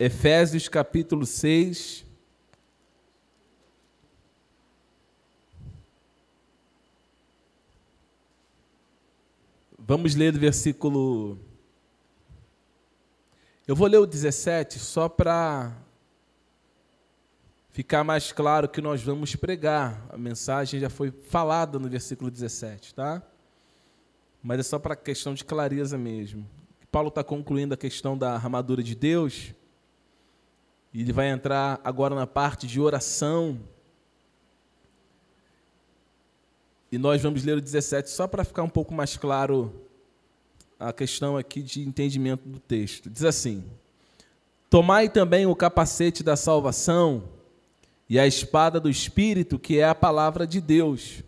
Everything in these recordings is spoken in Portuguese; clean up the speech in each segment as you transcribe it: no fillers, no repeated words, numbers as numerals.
Efésios capítulo 6. Vamos ler do versículo... Eu vou ler o 17 só para ficar mais claro que nós vamos pregar. A mensagem já foi falada no versículo 17, tá? Mas é só para questão de clareza mesmo. Paulo está concluindo a questão da armadura de Deus. E ele vai entrar agora na parte de oração. E nós vamos ler o 17 só para ficar um pouco mais claro a questão aqui de entendimento do texto. Diz assim: tomai também o capacete da salvação e a espada do Espírito, que é a palavra de Deus,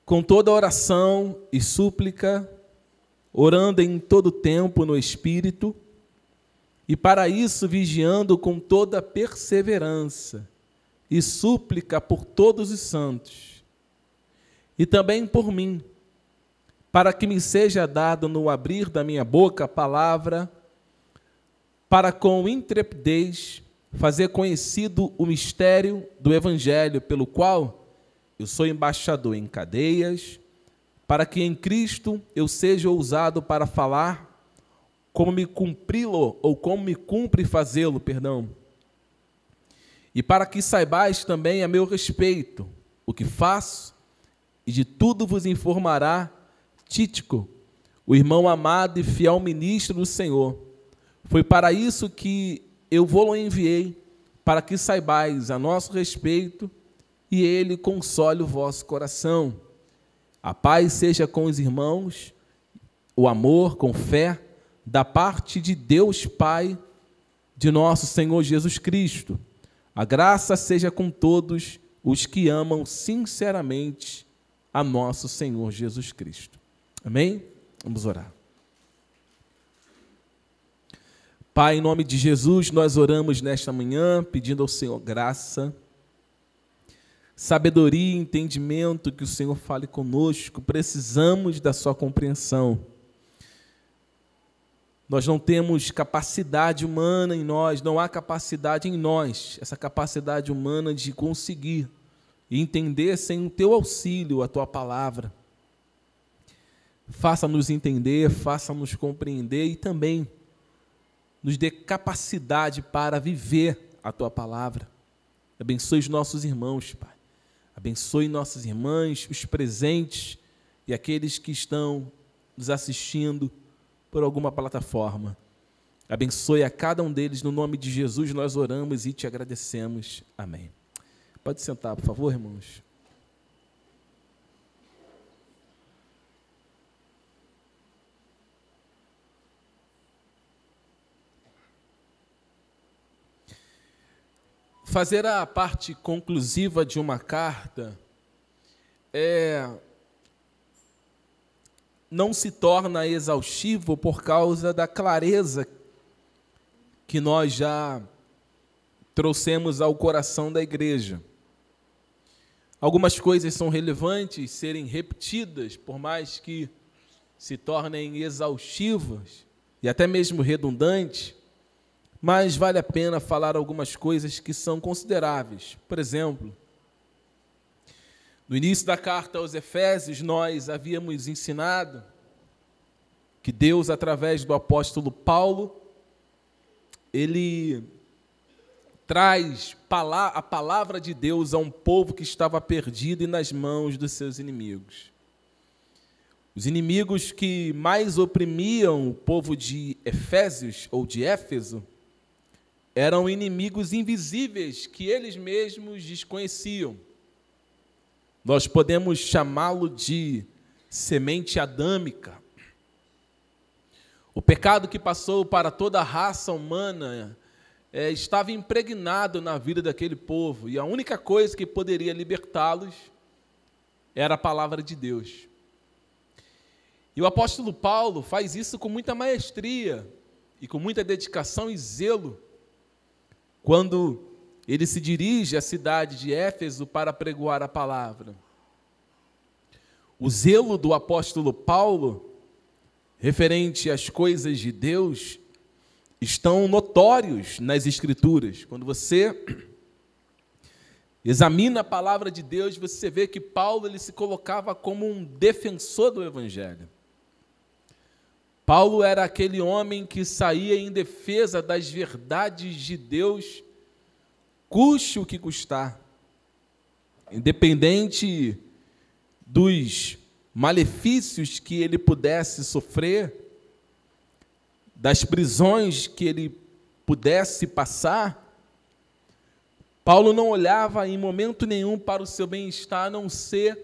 com toda oração e súplica, orando em todo tempo no Espírito, e para isso vigiando com toda perseverança e súplica por todos os santos, e também por mim, para que me seja dado no abrir da minha boca a palavra, para com intrepidez fazer conhecido o mistério do Evangelho, pelo qual eu sou embaixador em cadeias, para que em Cristo eu seja ousado para falar como me cumpri-lo, ou como me cumpre fazê-lo, perdão. E para que saibais também a meu respeito o que faço, e de tudo vos informará Tíquico, o irmão amado e fiel ministro do Senhor. Foi para isso que eu vou-lo enviei, para que saibais a nosso respeito, e ele console o vosso coração. A paz seja com os irmãos, o amor com fé, da parte de Deus Pai, de nosso Senhor Jesus Cristo. A graça seja com todos os que amam sinceramente a nosso Senhor Jesus Cristo. Amém? Vamos orar. Pai, em nome de Jesus, nós oramos nesta manhã, pedindo ao Senhor graça, sabedoria e entendimento, que o Senhor fale conosco. Precisamos da sua compreensão. Nós não temos capacidade humana em nós, não há capacidade em nós, essa capacidade humana de conseguir e entender sem o teu auxílio a tua palavra. Faça-nos entender, faça-nos compreender e também nos dê capacidade para viver a tua palavra. Abençoe os nossos irmãos, Pai. Abençoe nossas irmãs, os presentes e aqueles que estão nos assistindo por alguma plataforma. Abençoe a cada um deles, no nome de Jesus nós oramos e te agradecemos. Amém. Pode sentar, por favor, irmãos. Fazer a parte conclusiva de uma carta não se torna exaustivo por causa da clareza que nós já trouxemos ao coração da igreja. Algumas coisas são relevantes serem repetidas, por mais que se tornem exaustivas e até mesmo redundantes, mas vale a pena falar algumas coisas que são consideráveis. Por exemplo, no início da carta aos Efésios, nós havíamos ensinado que Deus, através do apóstolo Paulo, ele traz a palavra de Deus a um povo que estava perdido e nas mãos dos seus inimigos. Os inimigos que mais oprimiam o povo de Efésios, ou de Éfeso, eram inimigos invisíveis que eles mesmos desconheciam. Nós podemos chamá-lo de semente adâmica. O pecado que passou para toda a raça humana estava impregnado na vida daquele povo, e a única coisa que poderia libertá-los era a palavra de Deus. E o apóstolo Paulo faz isso com muita maestria e com muita dedicação e zelo, quando ele se dirige à cidade de Éfeso para pregoar a palavra. O zelo do apóstolo Paulo, referente às coisas de Deus, estão notórios nas Escrituras. Quando você examina a palavra de Deus, você vê que Paulo ele se colocava como um defensor do Evangelho. Paulo era aquele homem que saía em defesa das verdades de Deus, custe o que custar, independente dos malefícios que ele pudesse sofrer, das prisões que ele pudesse passar. Paulo não olhava em momento nenhum para o seu bem-estar, a não ser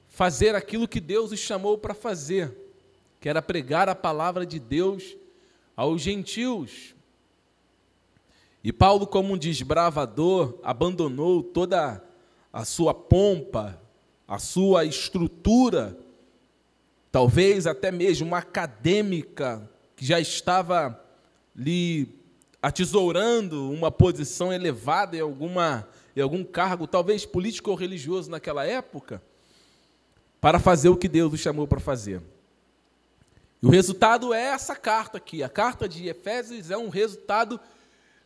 fazer aquilo que Deus o chamou para fazer, que era pregar a palavra de Deus aos gentios. E Paulo, como um desbravador, abandonou toda a sua pompa, a sua estrutura, talvez até mesmo uma acadêmica, que já estava lhe atesourando uma posição elevada em algum cargo, talvez político ou religioso naquela época, para fazer o que Deus o chamou para fazer. E o resultado é essa carta aqui. A carta de Efésios é um resultado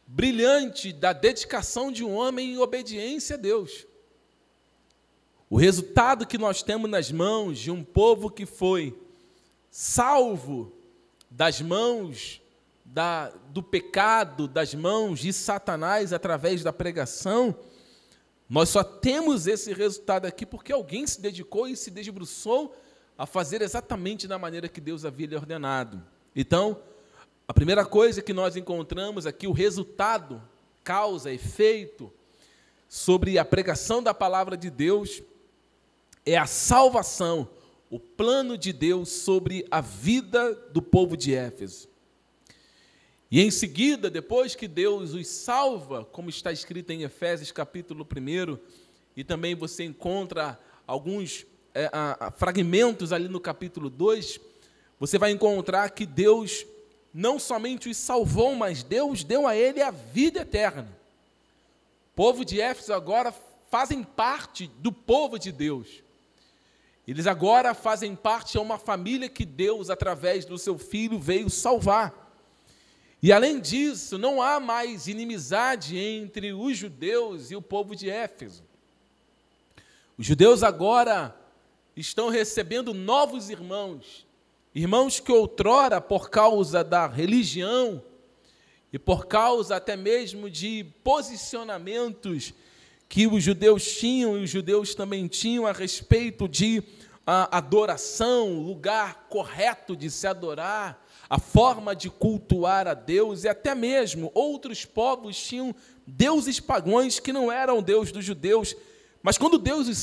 brilhante da dedicação de um homem em obediência a Deus. O resultado que nós temos nas mãos de um povo que foi salvo das mãos do pecado, das mãos de Satanás através da pregação, nós só temos esse resultado aqui porque alguém se dedicou e se debruçou a fazer exatamente da maneira que Deus havia lhe ordenado. Então, a primeira coisa que nós encontramos aqui, o resultado, causa, efeito, sobre a pregação da palavra de Deus, é a salvação, o plano de Deus sobre a vida do povo de Éfeso. E em seguida, depois que Deus os salva, como está escrito em Efésios capítulo 1, e também você encontra alguns fragmentos ali no capítulo 2, você vai encontrar que Deus não somente os salvou, mas Deus deu a ele a vida eterna. O povo de Éfeso agora fazem parte do povo de Deus. Eles agora fazem parte de uma família que Deus, através do seu Filho, veio salvar. E, além disso, não há mais inimizade entre os judeus e o povo de Éfeso. Os judeus agora estão recebendo novos irmãos, irmãos que outrora, por causa da religião e por causa até mesmo de posicionamentos que os judeus tinham e os judeus também tinham a respeito de adoração, o lugar correto de se adorar, a forma de cultuar a Deus, e até mesmo outros povos tinham deuses pagãos que não eram o Deus dos judeus, mas quando Deus os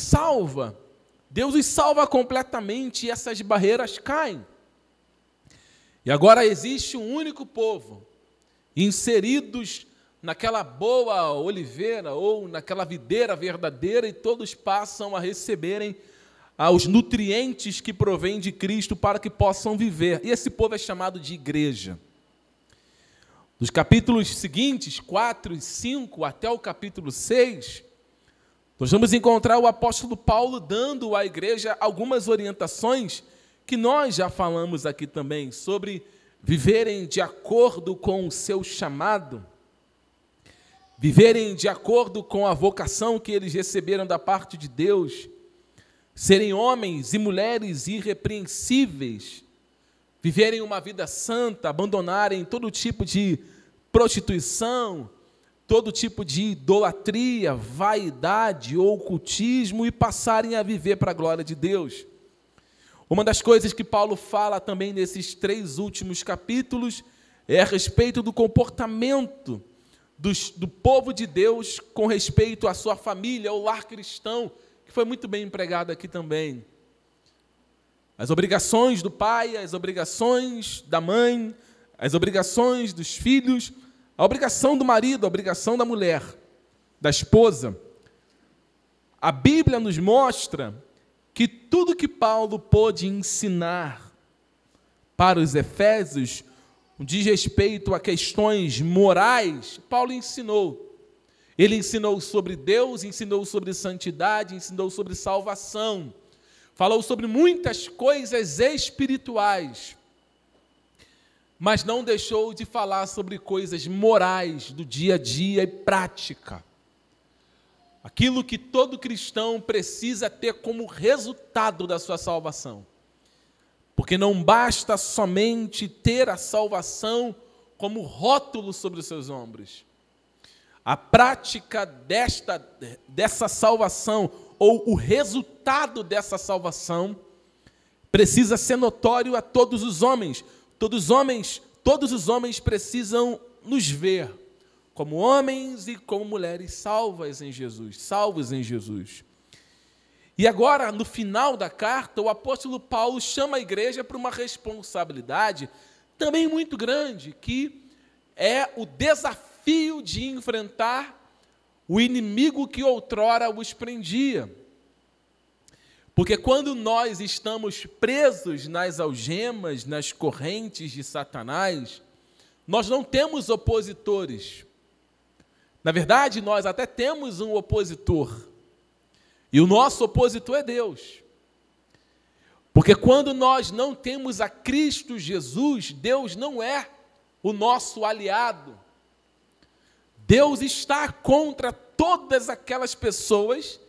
salva completamente e essas barreiras caem. E agora existe um único povo, inseridos naquela boa oliveira ou naquela videira verdadeira, e todos passam a receberem os nutrientes que provêm de Cristo para que possam viver. E esse povo é chamado de igreja. Dos capítulos seguintes, 4 e 5, até o capítulo 6, nós vamos encontrar o apóstolo Paulo dando à igreja algumas orientações que nós já falamos aqui também, sobre viverem de acordo com o seu chamado, viverem de acordo com a vocação que eles receberam da parte de Deus, serem homens e mulheres irrepreensíveis, viverem uma vida santa, abandonarem todo tipo de prostituição, todo tipo de idolatria, vaidade, ocultismo, e passarem a viver para a glória de Deus. Uma das coisas que Paulo fala também nesses 3 últimos capítulos é a respeito do comportamento do povo de Deus com respeito à sua família, ao lar cristão, que foi muito bem empregado aqui também. As obrigações do pai, as obrigações da mãe, as obrigações dos filhos, a obrigação do marido, a obrigação da mulher, da esposa. A Bíblia nos mostra que tudo que Paulo pôde ensinar para os efésios diz respeito a questões morais, Paulo ensinou. Ele ensinou sobre Deus, ensinou sobre santidade, ensinou sobre salvação. Falou sobre muitas coisas espirituais. mas não deixou de falar sobre coisas morais do dia a dia e prática. Aquilo que todo cristão precisa ter como resultado da sua salvação. Porque não basta somente ter a salvação como rótulo sobre os seus ombros. A prática dessa salvação, ou o resultado dessa salvação, precisa ser notório a todos os homens. Todos os homens precisam nos ver como homens e como mulheres salvos em Jesus. E agora, no final da carta, o apóstolo Paulo chama a igreja para uma responsabilidade também muito grande, que é o desafio de enfrentar o inimigo que outrora os prendia. Porque quando nós estamos presos nas algemas, nas correntes de Satanás, nós não temos opositores. Na verdade, nós até temos um opositor. E o nosso opositor é Deus. Porque quando nós não temos a Cristo Jesus, Deus não é o nosso aliado. Deus está contra todas aquelas pessoas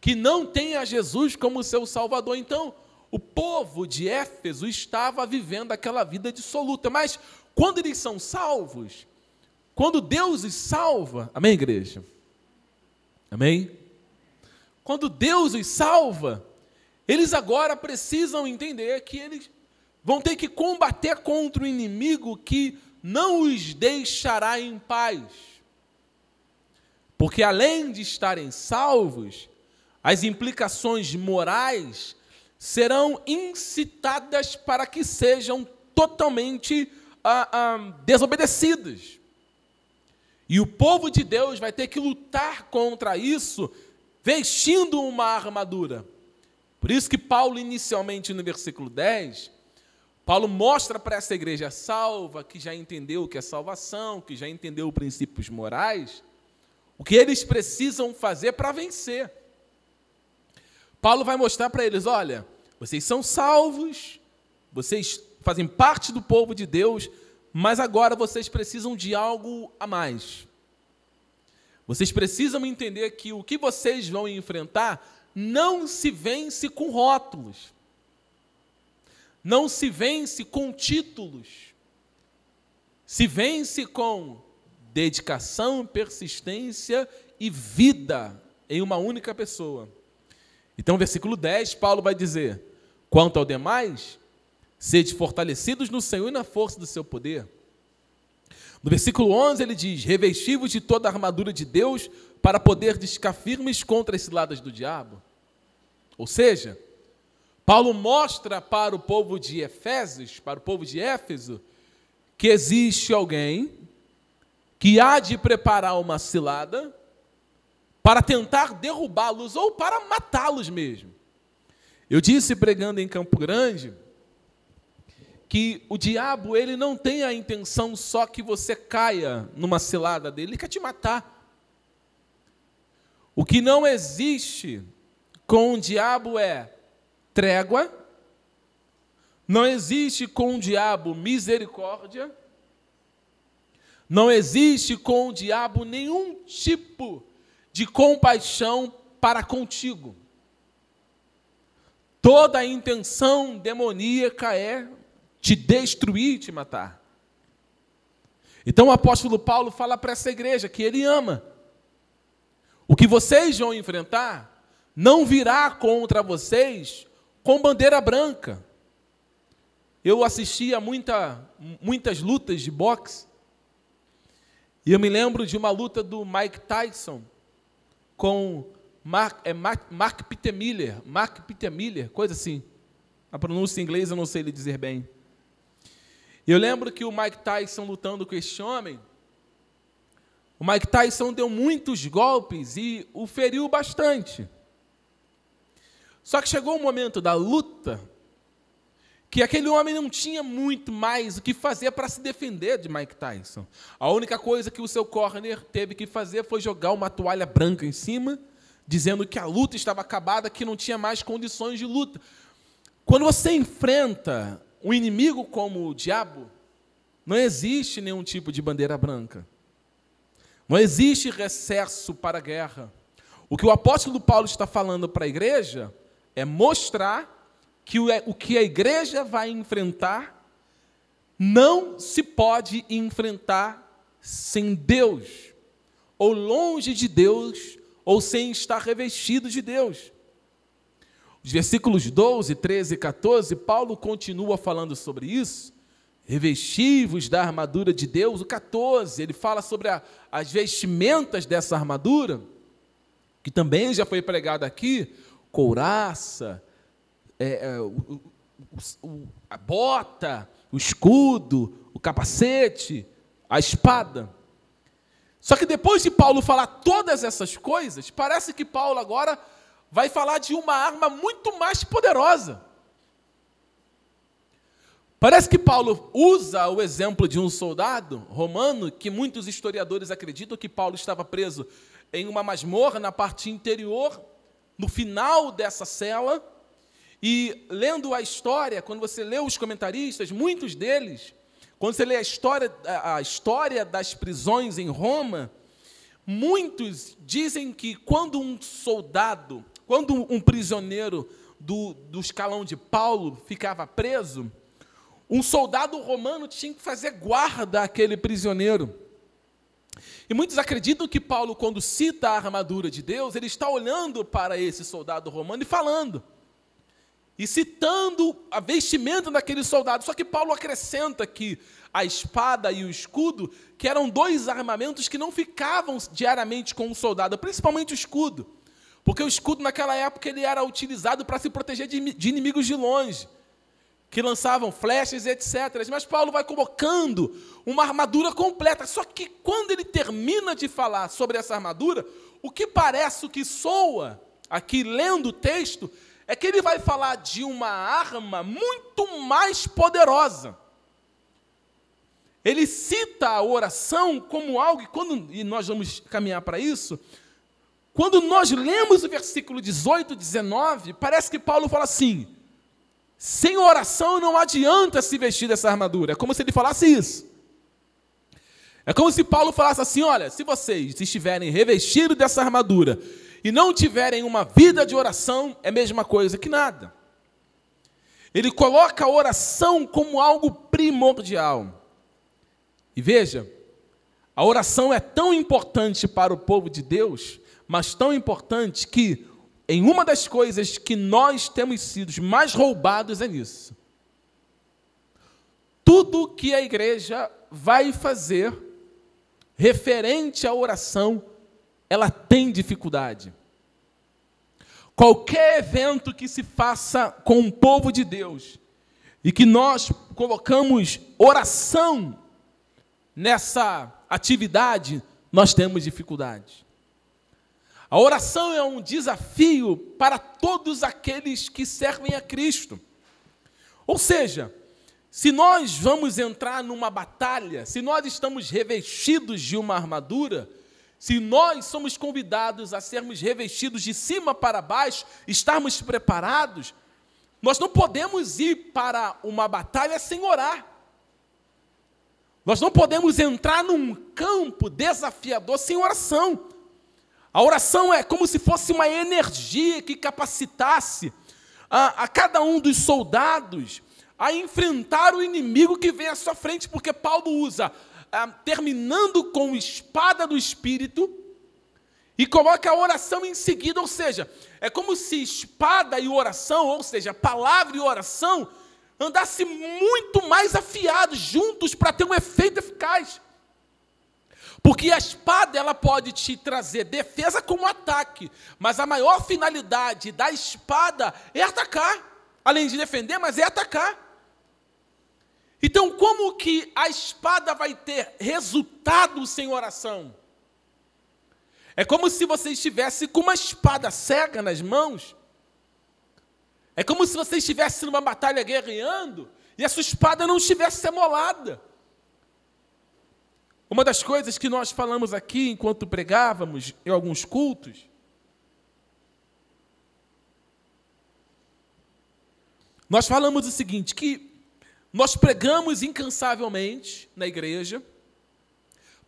que não têm a Jesus como seu Salvador. Então, o povo de Éfeso estava vivendo aquela vida dissoluta. Mas quando eles são salvos, quando Deus os salva, amém, igreja? Amém? Quando Deus os salva, eles agora precisam entender que eles vão ter que combater contra o inimigo que não os deixará em paz. Porque além de estarem salvos, as implicações morais serão incitadas para que sejam totalmente desobedecidas. E o povo de Deus vai ter que lutar contra isso, vestindo uma armadura. Por isso que Paulo, inicialmente no versículo 10, Paulo mostra para essa igreja salva, que já entendeu o que é salvação, que já entendeu princípios morais, o que eles precisam fazer para vencer. Paulo vai mostrar para eles, olha, vocês são salvos, vocês fazem parte do povo de Deus, mas agora vocês precisam de algo a mais. Vocês precisam entender que o que vocês vão enfrentar não se vence com rótulos, não se vence com títulos, se vence com dedicação, persistência e vida em uma única pessoa. Então, versículo 10, Paulo vai dizer, quanto ao demais, sede fortalecidos no Senhor e na força do seu poder. No versículo 11 ele diz, revesti-vos de toda a armadura de Deus para poder ficar firmes contra as ciladas do diabo. Ou seja, Paulo mostra para o povo de Efésios, para o povo de Éfeso, que existe alguém que há de preparar uma cilada para tentar derrubá-los ou para matá-los mesmo. Eu disse, pregando em Campo Grande, que o diabo ele não tem a intenção só que você caia numa cilada dele, ele quer te matar. O que não existe com o diabo é trégua, não existe com o diabo misericórdia, não existe com o diabo nenhum tipo de compaixão para contigo. Toda a intenção demoníaca é te destruir, te matar. Então o apóstolo Paulo fala para essa igreja que ele ama. O que vocês vão enfrentar não virá contra vocês com bandeira branca. Eu assisti a muitas lutas de boxe, e eu me lembro de uma luta do Mike Tyson com Mark Peter Miller, coisa assim. A pronúncia em inglês eu não sei lhe dizer bem. Eu lembro que o Mike Tyson lutando com este homem, o Mike Tyson deu muitos golpes e o feriu bastante. Só que chegou o momento da luta que aquele homem não tinha muito mais o que fazer para se defender de Mike Tyson. A única coisa que o seu corner teve que fazer foi jogar uma toalha branca em cima, dizendo que a luta estava acabada, que não tinha mais condições de luta. Quando você enfrenta um inimigo como o diabo, não existe nenhum tipo de bandeira branca. Não existe recesso para a guerra. O que o apóstolo Paulo está falando para a igreja é mostrar que o que a igreja vai enfrentar não se pode enfrentar sem Deus, ou longe de Deus, ou sem estar revestido de Deus. Os versículos 12, 13 e 14, Paulo continua falando sobre isso. Revesti-vos da armadura de Deus. O 14, ele fala sobre as vestimentas dessa armadura, que também já foi pregado aqui, couraça, a bota, o escudo, o capacete, a espada. Só que depois de Paulo falar todas essas coisas, parece que Paulo agora vai falar de uma arma muito mais poderosa. Parece que Paulo usa o exemplo de um soldado romano, que muitos historiadores acreditam que Paulo estava preso em uma masmorra na parte interior, no final dessa cela, e lendo a história, quando você lê os comentaristas, muitos deles, quando você lê a história das prisões em Roma, muitos dizem que quando um soldado, quando um prisioneiro do escalão de Paulo ficava preso, um soldado romano tinha que fazer guarda àquele prisioneiro. E muitos acreditam que Paulo, quando cita a armadura de Deus, ele está olhando para esse soldado romano e falando, e citando a vestimenta daquele soldado. Só que Paulo acrescenta que a espada e o escudo, que eram dois armamentos que não ficavam diariamente com o soldado, principalmente o escudo, porque o escudo naquela época ele era utilizado para se proteger de inimigos de longe, que lançavam flechas, etc. Mas Paulo vai colocando uma armadura completa. Só que quando ele termina de falar sobre essa armadura, o que parece, o que soa aqui lendo o texto, é que ele vai falar de uma arma muito mais poderosa. Ele cita a oração como algo, e nós vamos caminhar para isso, quando nós lemos o versículo 18, 19, parece que Paulo fala assim, sem oração não adianta se vestir dessa armadura. É como se ele falasse isso. É como se Paulo falasse assim, olha, se vocês estiverem revestidos dessa armadura e não tiverem uma vida de oração, é a mesma coisa que nada. Ele coloca a oração como algo primordial. E veja, a oração é tão importante para o povo de Deus, mas tão importante que em uma das coisas que nós temos sido mais roubados é nisso. Tudo que a igreja vai fazer referente à oração, ela tem dificuldade. Qualquer evento que se faça com o povo de Deus e que nós colocamos oração nessa atividade, nós temos dificuldade. A oração é um desafio para todos aqueles que servem a Cristo. Ou seja, se nós vamos entrar numa batalha, se nós estamos revestidos de uma armadura, se nós somos convidados a sermos revestidos de cima para baixo, estarmos preparados, nós não podemos ir para uma batalha sem orar. Nós não podemos entrar num campo desafiador sem oração. A oração é como se fosse uma energia que capacitasse a cada um dos soldados a enfrentar o inimigo que vem à sua frente, porque Paulo usa, terminando com espada do Espírito, e coloca a oração em seguida, ou seja, é como se espada e oração, ou seja, palavra e oração, andassem muito mais afiados juntos para ter um efeito eficaz. Porque a espada ela pode te trazer defesa como ataque, mas a maior finalidade da espada é atacar, além de defender, mas é atacar. Então, como que a espada vai ter resultado sem oração? É como se você estivesse com uma espada cega nas mãos. É como se você estivesse numa batalha guerreando e a sua espada não estivesse amolada. Uma das coisas que nós falamos aqui enquanto pregávamos em alguns cultos, nós falamos o seguinte, que Nós pregamos incansavelmente na igreja.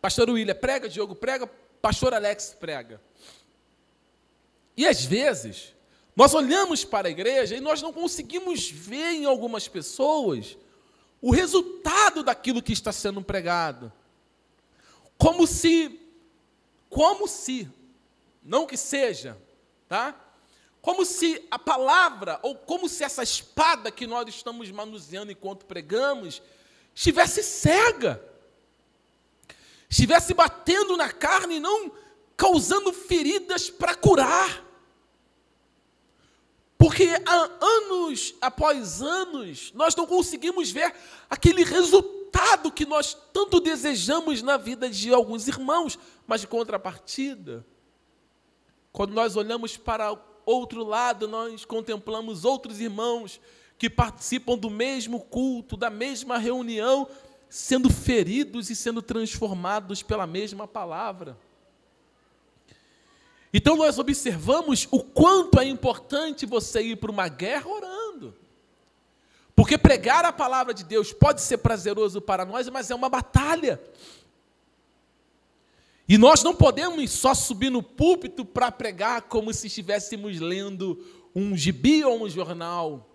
Pastor William prega, Diogo prega, pastor Alex prega. E às vezes, nós olhamos para a igreja e nós não conseguimos ver em algumas pessoas o resultado daquilo que está sendo pregado. Como se, não que seja, tá? Como se a palavra, ou como se essa espada que nós estamos manuseando enquanto pregamos, estivesse cega, estivesse batendo na carne e não causando feridas para curar. Porque anos após anos, nós não conseguimos ver aquele resultado que nós tanto desejamos na vida de alguns irmãos, mas de contrapartida, quando nós olhamos para outro lado, nós contemplamos outros irmãos que participam do mesmo culto, da mesma reunião, sendo feridos e sendo transformados pela mesma palavra. Então nós observamos o quanto é importante você ir para uma guerra orando. Porque pregar a palavra de Deus pode ser prazeroso para nós, mas é uma batalha. E nós não podemos só subir no púlpito para pregar como se estivéssemos lendo um gibi ou um jornal.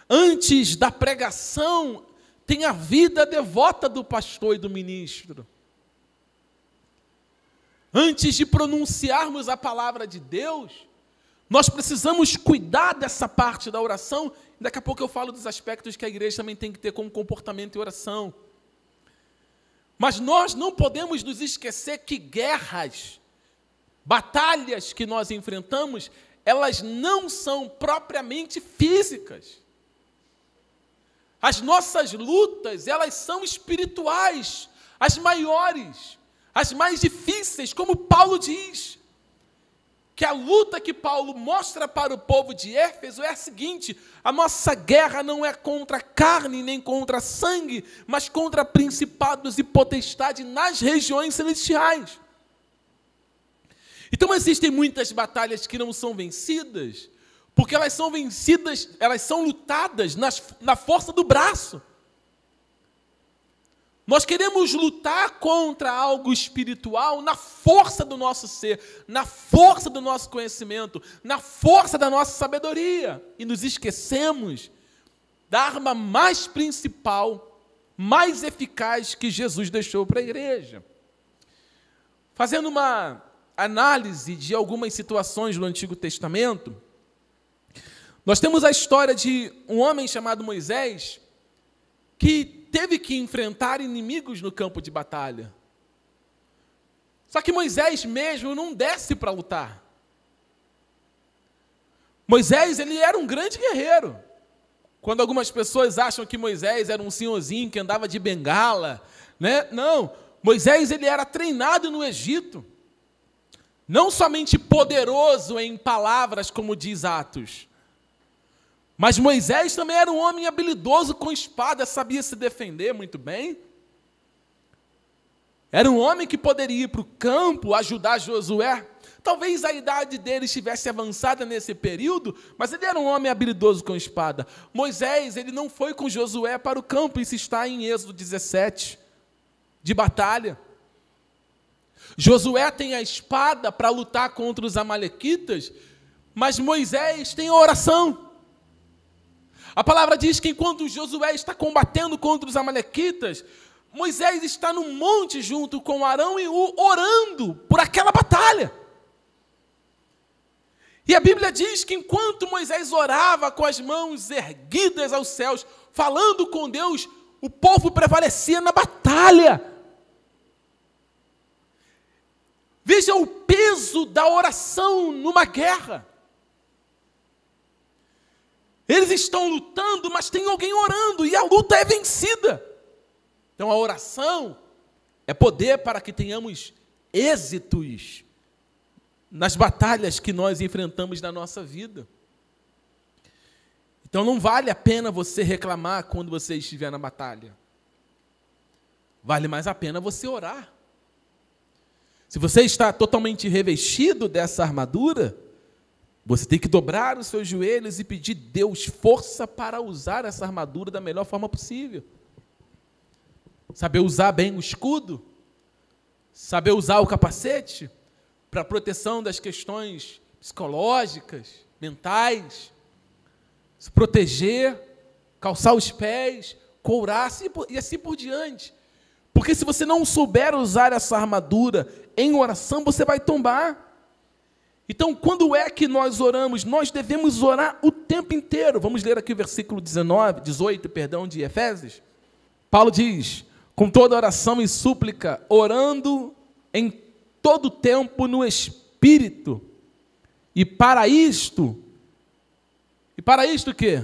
Antes da pregação, tem a vida devota do pastor e do ministro. Antes de pronunciarmos a palavra de Deus, nós precisamos cuidar dessa parte da oração. Daqui a pouco eu falo dos aspectos que a igreja também tem que ter como comportamento e oração. Mas nós não podemos nos esquecer que guerras, batalhas que nós enfrentamos, elas não são propriamente físicas. As nossas lutas, elas são espirituais, as maiores, as mais difíceis, como Paulo diz, que a luta que Paulo mostra para o povo de Éfeso é a seguinte: a nossa guerra não é contra carne nem contra sangue, mas contra principados e potestades nas regiões celestiais. Então existem muitas batalhas que não são vencidas, porque elas são vencidas, elas são lutadas na força do braço. Nós queremos lutar contra algo espiritual na força do nosso ser, na força do nosso conhecimento, na força da nossa sabedoria. E nos esquecemos da arma mais principal, mais eficaz que Jesus deixou para a igreja. Fazendo uma análise de algumas situações do Antigo Testamento, nós temos a história de um homem chamado Moisés, que teve que enfrentar inimigos no campo de batalha. Só que Moisés mesmo não desce para lutar. Moisés, ele era um grande guerreiro. Quando algumas pessoas acham que Moisés era um senhorzinho que andava de bengala, né? Não, Moisés, ele era treinado no Egito. Não somente poderoso em palavras, como diz Atos, mas Moisés também era um homem habilidoso com espada, sabia se defender muito bem. Era um homem que poderia ir para o campo, ajudar Josué. Talvez a idade dele estivesse avançada nesse período, mas ele era um homem habilidoso com espada. Moisés, ele não foi com Josué para o campo, isso está em Êxodo 17, de batalha. Josué tem a espada para lutar contra os amalequitas, mas Moisés tem a oração. A palavra diz que enquanto Josué está combatendo contra os amalequitas, Moisés está no monte junto com Arão e Ur, orando por aquela batalha. E a Bíblia diz que enquanto Moisés orava com as mãos erguidas aos céus, falando com Deus, o povo prevalecia na batalha. Veja o peso da oração numa guerra. Eles estão lutando, mas tem alguém orando, e a luta é vencida. Então a oração é poder para que tenhamos êxitos nas batalhas que nós enfrentamos na nossa vida. Então não vale a pena você reclamar quando você estiver na batalha. Vale mais a pena você orar. Se você está totalmente revestido dessa armadura, Você tem que dobrar os seus joelhos e pedir a Deus força para usar essa armadura da melhor forma possível. Saber usar bem o escudo, saber usar o capacete para proteção das questões psicológicas, mentais, se proteger, calçar os pés, courar e assim por diante. Porque se você não souber usar essa armadura em oração, você vai tombar. Então, quando é que nós oramos? Nós devemos orar o tempo inteiro. Vamos ler aqui o versículo 18, de Efésios. Paulo diz: com toda oração e súplica, orando em todo tempo no Espírito. E para isto o quê?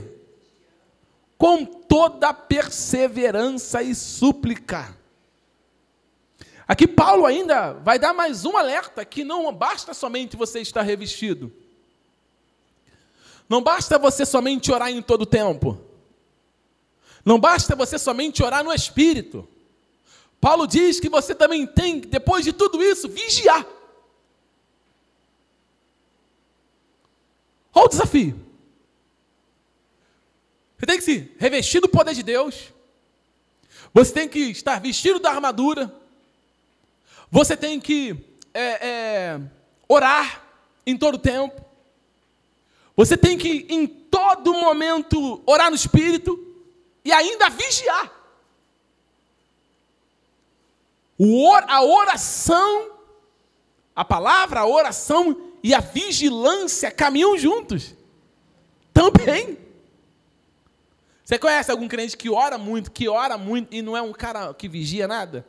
Com toda perseverança e súplica. Aqui Paulo ainda vai dar mais um alerta, que não basta somente você estar revestido. Não basta você somente orar em todo tempo. Não basta você somente orar no Espírito. Paulo diz que você também tem, depois de tudo isso, vigiar. Olha o desafio. Você tem que se revestir do poder de Deus. Você tem que estar vestido da armadura. Você tem que orar em todo tempo. Você tem que, em todo momento, orar no Espírito e ainda vigiar. A oração, a palavra, a oração e a vigilância caminham juntos. Também. Você conhece algum crente que ora muito e não é um cara que vigia nada?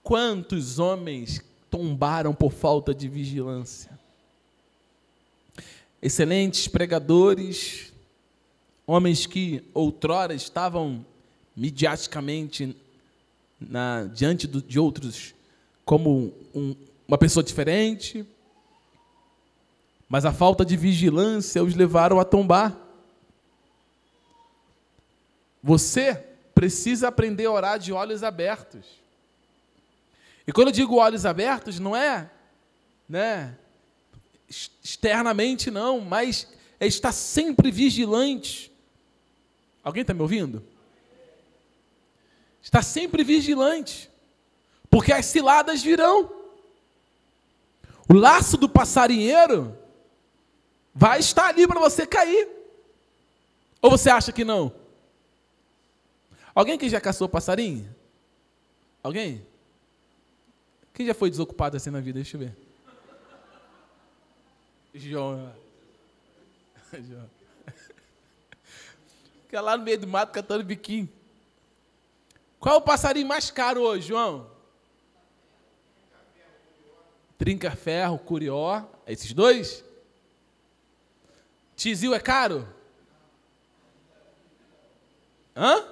Quantos homens tombaram por falta de vigilância? Excelentes pregadores, homens que outrora estavam midiaticamente diante de outros como uma pessoa diferente, mas a falta de vigilância os levaram a tombar. Você precisa aprender a orar de olhos abertos. E quando eu digo olhos abertos, não é, externamente não, mas é estar sempre vigilante. Alguém está me ouvindo? Está sempre vigilante, porque as ciladas virão. O laço do passarinheiro vai estar ali para você cair. Ou você acha que não? Alguém que já caçou passarinho? Alguém? Quem já foi desocupado assim na vida? Deixa eu ver. João. Fica lá no meio do mato cantando biquinho. Qual é o passarinho mais caro hoje, João? Trinca-ferro, curió. Esses dois? Tizil é caro? Hã?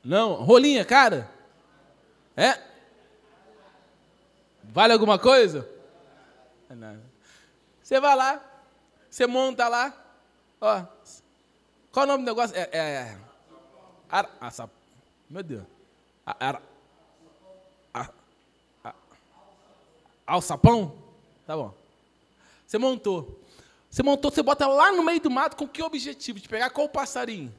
Não. Rolinha é cara? É? Vale alguma coisa? Não. Você vai lá, você monta lá, ó. Qual é o nome do negócio? Meu Deus. Alçapão? Tá bom. Você montou, você bota lá no meio do mato com que objetivo? De pegar qual passarinho?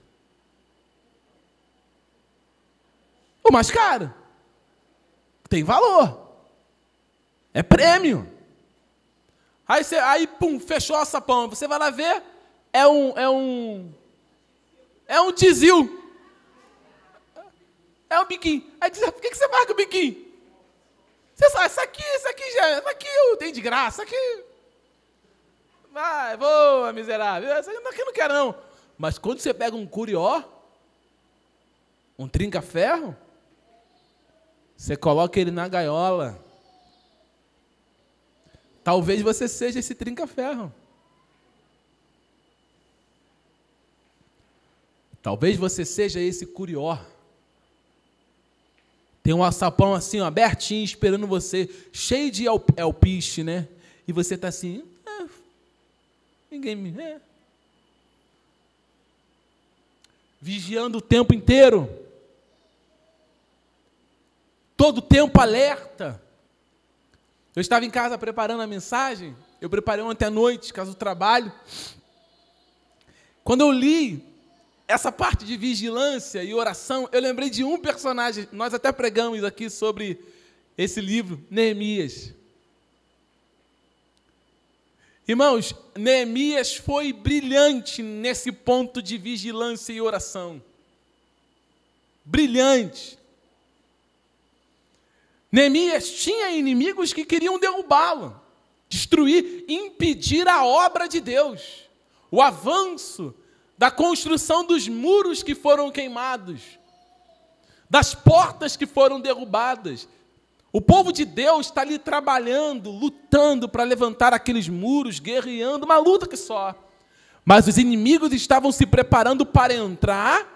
O mais caro. Tem valor. É prêmio. Aí pum, fechou o alçapão. Você vai lá ver, é um tizil. É um biquinho. Aí diz, por que você marca o biquinho? Você sabe, isso aqui eu tenho de graça, isso aqui. Vai, voa, miserável. Isso aqui eu não quero, não. Mas quando você pega um curió, um trinca-ferro, você coloca ele na gaiola. Talvez você seja esse trinca-ferro. Talvez você seja esse curió. Tem um alçapão assim, ó, abertinho, esperando você, cheio de alpiste, né? E você está assim, ninguém me... Vigiando o tempo inteiro. Todo tempo alerta. Eu estava em casa preparando a mensagem, eu preparei ontem à noite, caso do trabalho. Quando eu li essa parte de vigilância e oração, eu lembrei de um personagem, nós até pregamos aqui sobre esse livro, Neemias. Irmãos, Neemias foi brilhante nesse ponto de vigilância e oração. Brilhante. Neemias tinha inimigos que queriam derrubá-lo, destruir, impedir a obra de Deus, o avanço da construção dos muros que foram queimados, das portas que foram derrubadas. O povo de Deus está ali trabalhando, lutando para levantar aqueles muros, guerreando, uma luta que só. Mas os inimigos estavam se preparando para entrar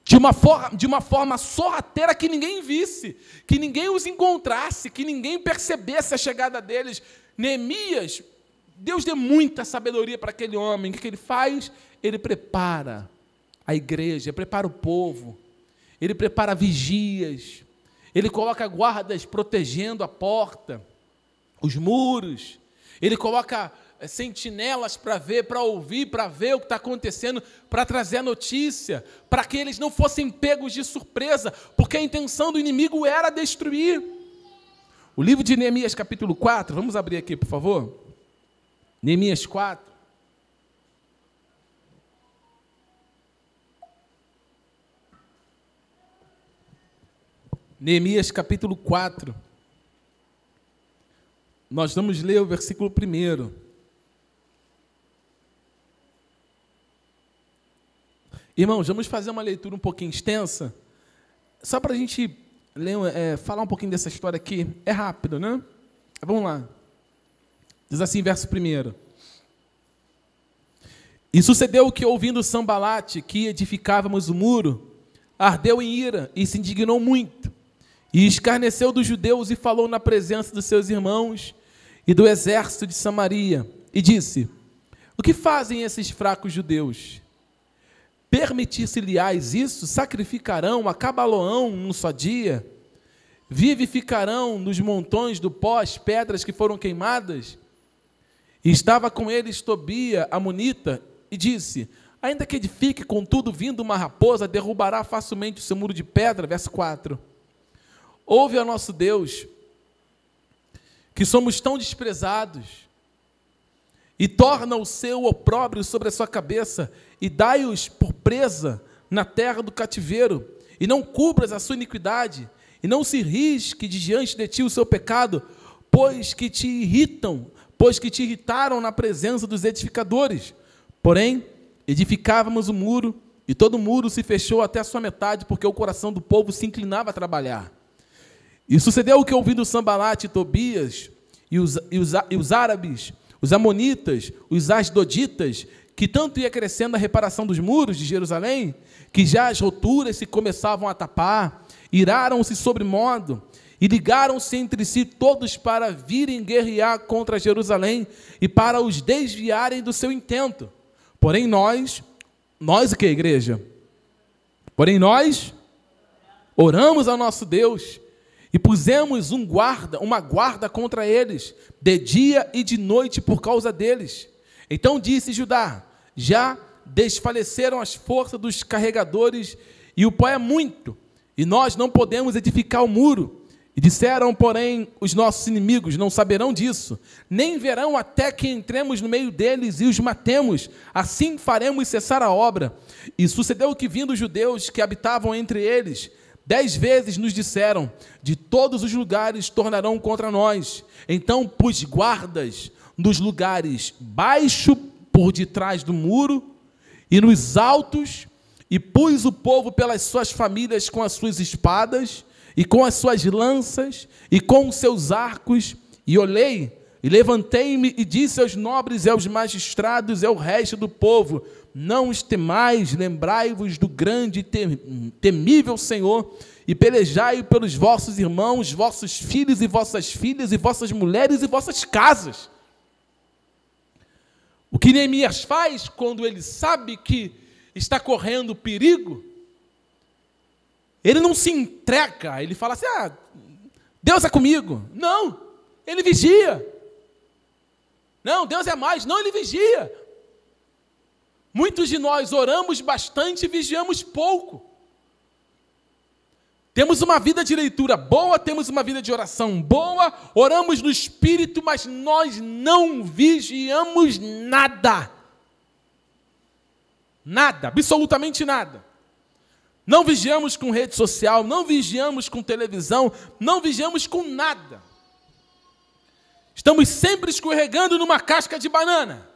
de uma forma sorrateira que ninguém visse, que ninguém os encontrasse, que ninguém percebesse a chegada deles. Neemias, Deus deu muita sabedoria para aquele homem. O que ele faz? Ele prepara a igreja, prepara o povo, ele prepara vigias, ele coloca guardas protegendo a porta, os muros, ele coloca sentinelas para ver, para ouvir, para ver o que está acontecendo, para trazer a notícia, para que eles não fossem pegos de surpresa, porque a intenção do inimigo era destruir. O livro de Neemias, capítulo 4, vamos abrir aqui, por favor. Neemias 4. Neemias, capítulo 4. Nós vamos ler o versículo 1. Irmãos, vamos fazer uma leitura um pouquinho extensa, só para a gente falar um pouquinho dessa história aqui. É rápido, né? Vamos lá. Diz assim, verso 1. E sucedeu que, ouvindo Sambalate, que edificávamos o muro, ardeu em ira e se indignou muito, e escarneceu dos judeus e falou na presença dos seus irmãos e do exército de Samaria, e disse: o que fazem esses fracos judeus? Permitir-se-lhes isso? Sacrificarão a Cabaloão num só dia? Vivificarão nos montões do pó as pedras que foram queimadas? E estava com eles Tobia, amonita, e disse: ainda que edifique, contudo, vindo uma raposa, derrubará facilmente o seu muro de pedra. Verso 4. Ouve ao nosso Deus, que somos tão desprezados, e torna o seu opróbrio sobre a sua cabeça, e dai-os por presa na terra do cativeiro, e não cubras a sua iniquidade, e não se risque de diante de ti o seu pecado, pois que te irritaram na presença dos edificadores. Porém, edificávamos o muro, e todo o muro se fechou até a sua metade, porque o coração do povo se inclinava a trabalhar. E sucedeu que, ouvindo Sambalate e Tobias, e os árabes, os amonitas, os asdoditas, que tanto ia crescendo a reparação dos muros de Jerusalém, que já as roturas se começavam a tapar, iraram-se sobremodo, e ligaram-se entre si todos para virem guerrear contra Jerusalém, e para os desviarem do seu intento. Porém nós o que, igreja? Porém nós oramos ao nosso Deus, e pusemos uma guarda contra eles, de dia e de noite por causa deles. Então disse Judá: já desfaleceram as forças dos carregadores, e o pó é muito, e nós não podemos edificar o muro. E disseram, porém, os nossos inimigos: não saberão disso, nem verão até que entremos no meio deles e os matemos, assim faremos cessar a obra. E sucedeu que, vindo os judeus que habitavam entre eles, 10 vezes nos disseram: de todos os lugares tornarão contra nós. Então pus guardas nos lugares baixo por detrás do muro e nos altos, e pus o povo pelas suas famílias com as suas espadas, e com as suas lanças, e com os seus arcos, e olhei, e levantei-me, e disse aos nobres e aos magistrados e ao resto do povo: não os temais, lembrai-vos do grande e temível Senhor, e pelejai pelos vossos irmãos, vossos filhos e vossas filhas, e vossas mulheres e vossas casas. O que Neemias faz quando ele sabe que está correndo perigo? Ele não se entrega, ele fala assim: Deus é comigo. Não, Ele vigia. Não, Deus é mais. Não, Ele vigia. Muitos de nós oramos bastante e vigiamos pouco. Temos uma vida de leitura boa, temos uma vida de oração boa, oramos no Espírito, mas nós não vigiamos nada. Nada, absolutamente nada. Não vigiamos com rede social, não vigiamos com televisão, não vigiamos com nada. Estamos sempre escorregando numa casca de banana.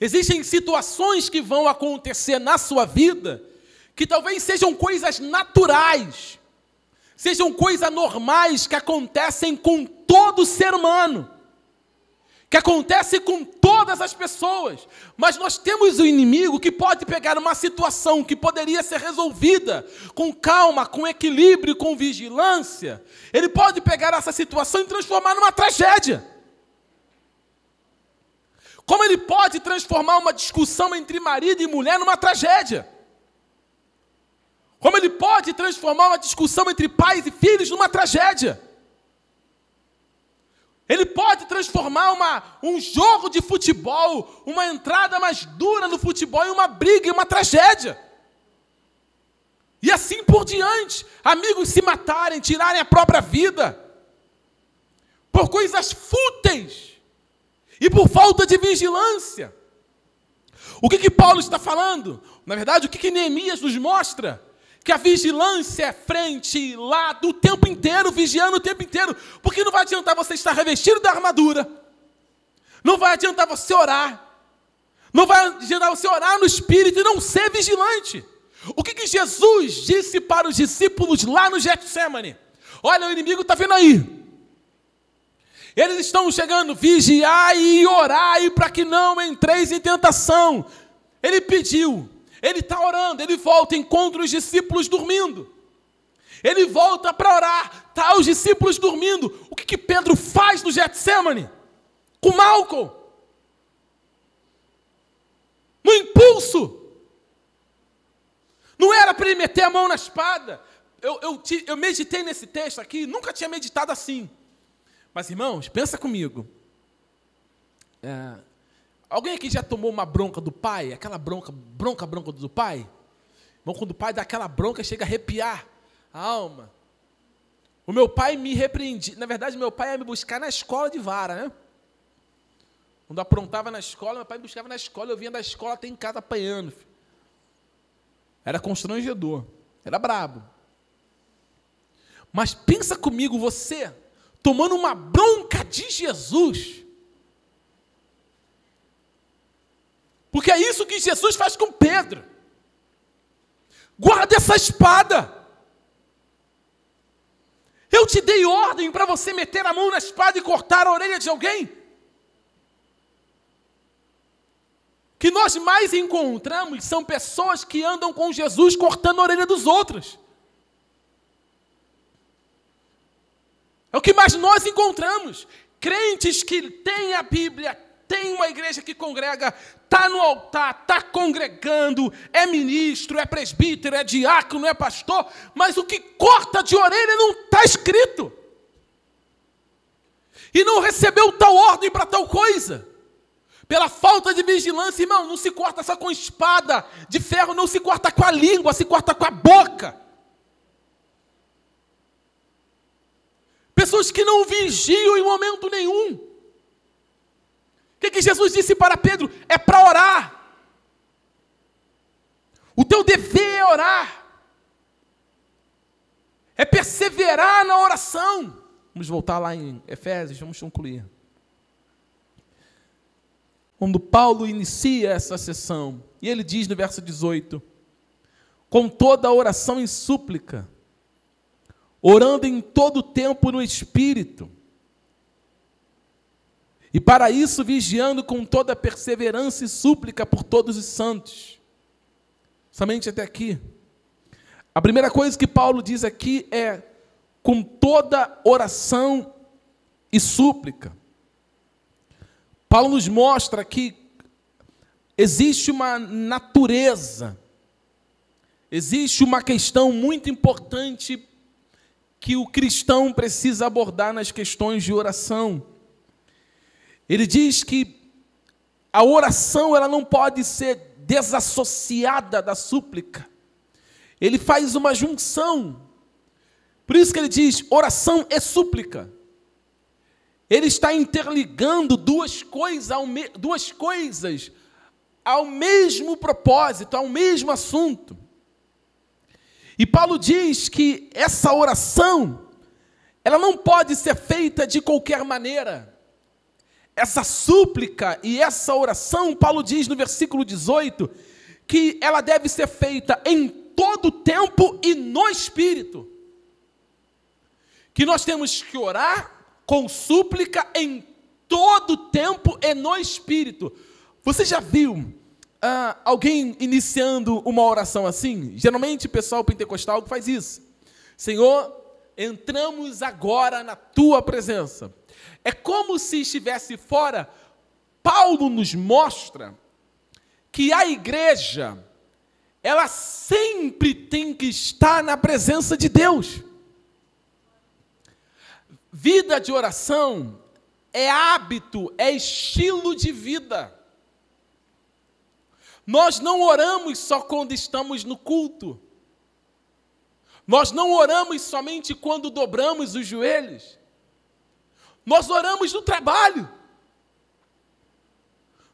Existem situações que vão acontecer na sua vida que talvez sejam coisas naturais, sejam coisas normais que acontecem com todo ser humano, que acontecem com todas as pessoas. Mas nós temos um inimigo que pode pegar uma situação que poderia ser resolvida com calma, com equilíbrio, com vigilância. Ele pode pegar essa situação e transformar numa tragédia. Como ele pode transformar uma discussão entre marido e mulher numa tragédia? Como ele pode transformar uma discussão entre pais e filhos numa tragédia? Ele pode transformar um jogo de futebol, uma entrada mais dura no futebol, em uma briga, em uma tragédia. E assim por diante. Amigos se matarem, tirarem a própria vida, por coisas fúteis e por falta de vigilância. O que Paulo está falando? Na verdade, o que Neemias nos mostra? Que a vigilância é frente, lado, o tempo inteiro, vigiando o tempo inteiro. Porque não vai adiantar você estar revestido da armadura. Não vai adiantar você orar. Não vai adiantar você orar no Espírito e não ser vigilante. O que Jesus disse para os discípulos lá no Getsemane? Olha, o inimigo está vindo aí. Eles estão chegando, vigiai e orai para que não entreis em tentação. Ele pediu. Ele está orando, ele volta, encontra os discípulos dormindo. Ele volta para orar, está os discípulos dormindo. O que Pedro faz no Getsemane? Com Malcolm? No impulso. Não era para ele meter a mão na espada. Eu meditei nesse texto aqui, nunca tinha meditado assim. Mas, irmãos, pensa comigo. Alguém aqui já tomou uma bronca do pai? Aquela bronca do pai? Irmão, quando o pai dá aquela bronca, chega a arrepiar a alma. O meu pai me repreendia. Na verdade, meu pai ia me buscar na escola de vara, né? Quando aprontava na escola, meu pai me buscava na escola, eu vinha da escola até em casa apanhando. Filho. Era constrangedor, era brabo. Mas pensa comigo, você tomando uma bronca de Jesus. Porque é isso que Jesus faz com Pedro. Guarda essa espada. Eu te dei ordem para você meter a mão na espada e cortar a orelha de alguém? O que nós mais encontramos são pessoas que andam com Jesus cortando a orelha dos outros. É o que mais nós encontramos. Crentes que têm a Bíblia, tem uma igreja que congrega, está no altar, está congregando, é ministro, é presbítero, é diácono, é pastor, mas o que corta de orelha não está escrito. E não recebeu tal ordem para tal coisa. Pela falta de vigilância, irmão, não se corta só com espada de ferro, não se corta com a língua, se corta com a boca. Pessoas que não vigiam em momento nenhum. O que Jesus disse para Pedro? É para orar. O teu dever é orar. É perseverar na oração. Vamos voltar lá em Efésios, vamos concluir. Quando Paulo inicia essa sessão, e ele diz no verso 18, com toda a oração e súplica, orando em todo o tempo no Espírito, e para isso vigiando com toda a perseverança e súplica por todos os santos. Somente até aqui. A primeira coisa que Paulo diz aqui é com toda oração e súplica. Paulo nos mostra que existe uma natureza, existe uma questão muito importante que o cristão precisa abordar nas questões de oração. Ele diz que a oração ela não pode ser desassociada da súplica. Ele faz uma junção. Por isso que ele diz, oração é súplica. Ele está interligando duas coisas ao mesmo propósito, ao mesmo assunto. E Paulo diz que essa oração, ela não pode ser feita de qualquer maneira. Essa súplica e essa oração, Paulo diz no versículo 18, que ela deve ser feita em todo tempo e no Espírito. Que nós temos que orar com súplica em todo tempo e no Espírito. Você já viu alguém iniciando uma oração assim? Geralmente o pessoal pentecostal que faz isso. Senhor, entramos agora na Tua presença. É como se estivesse fora. Paulo nos mostra que a igreja, ela sempre tem que estar na presença de Deus. Vida de oração é hábito, é estilo de vida. Nós não oramos só quando estamos no culto. Nós não oramos somente quando dobramos os joelhos. Nós oramos no trabalho.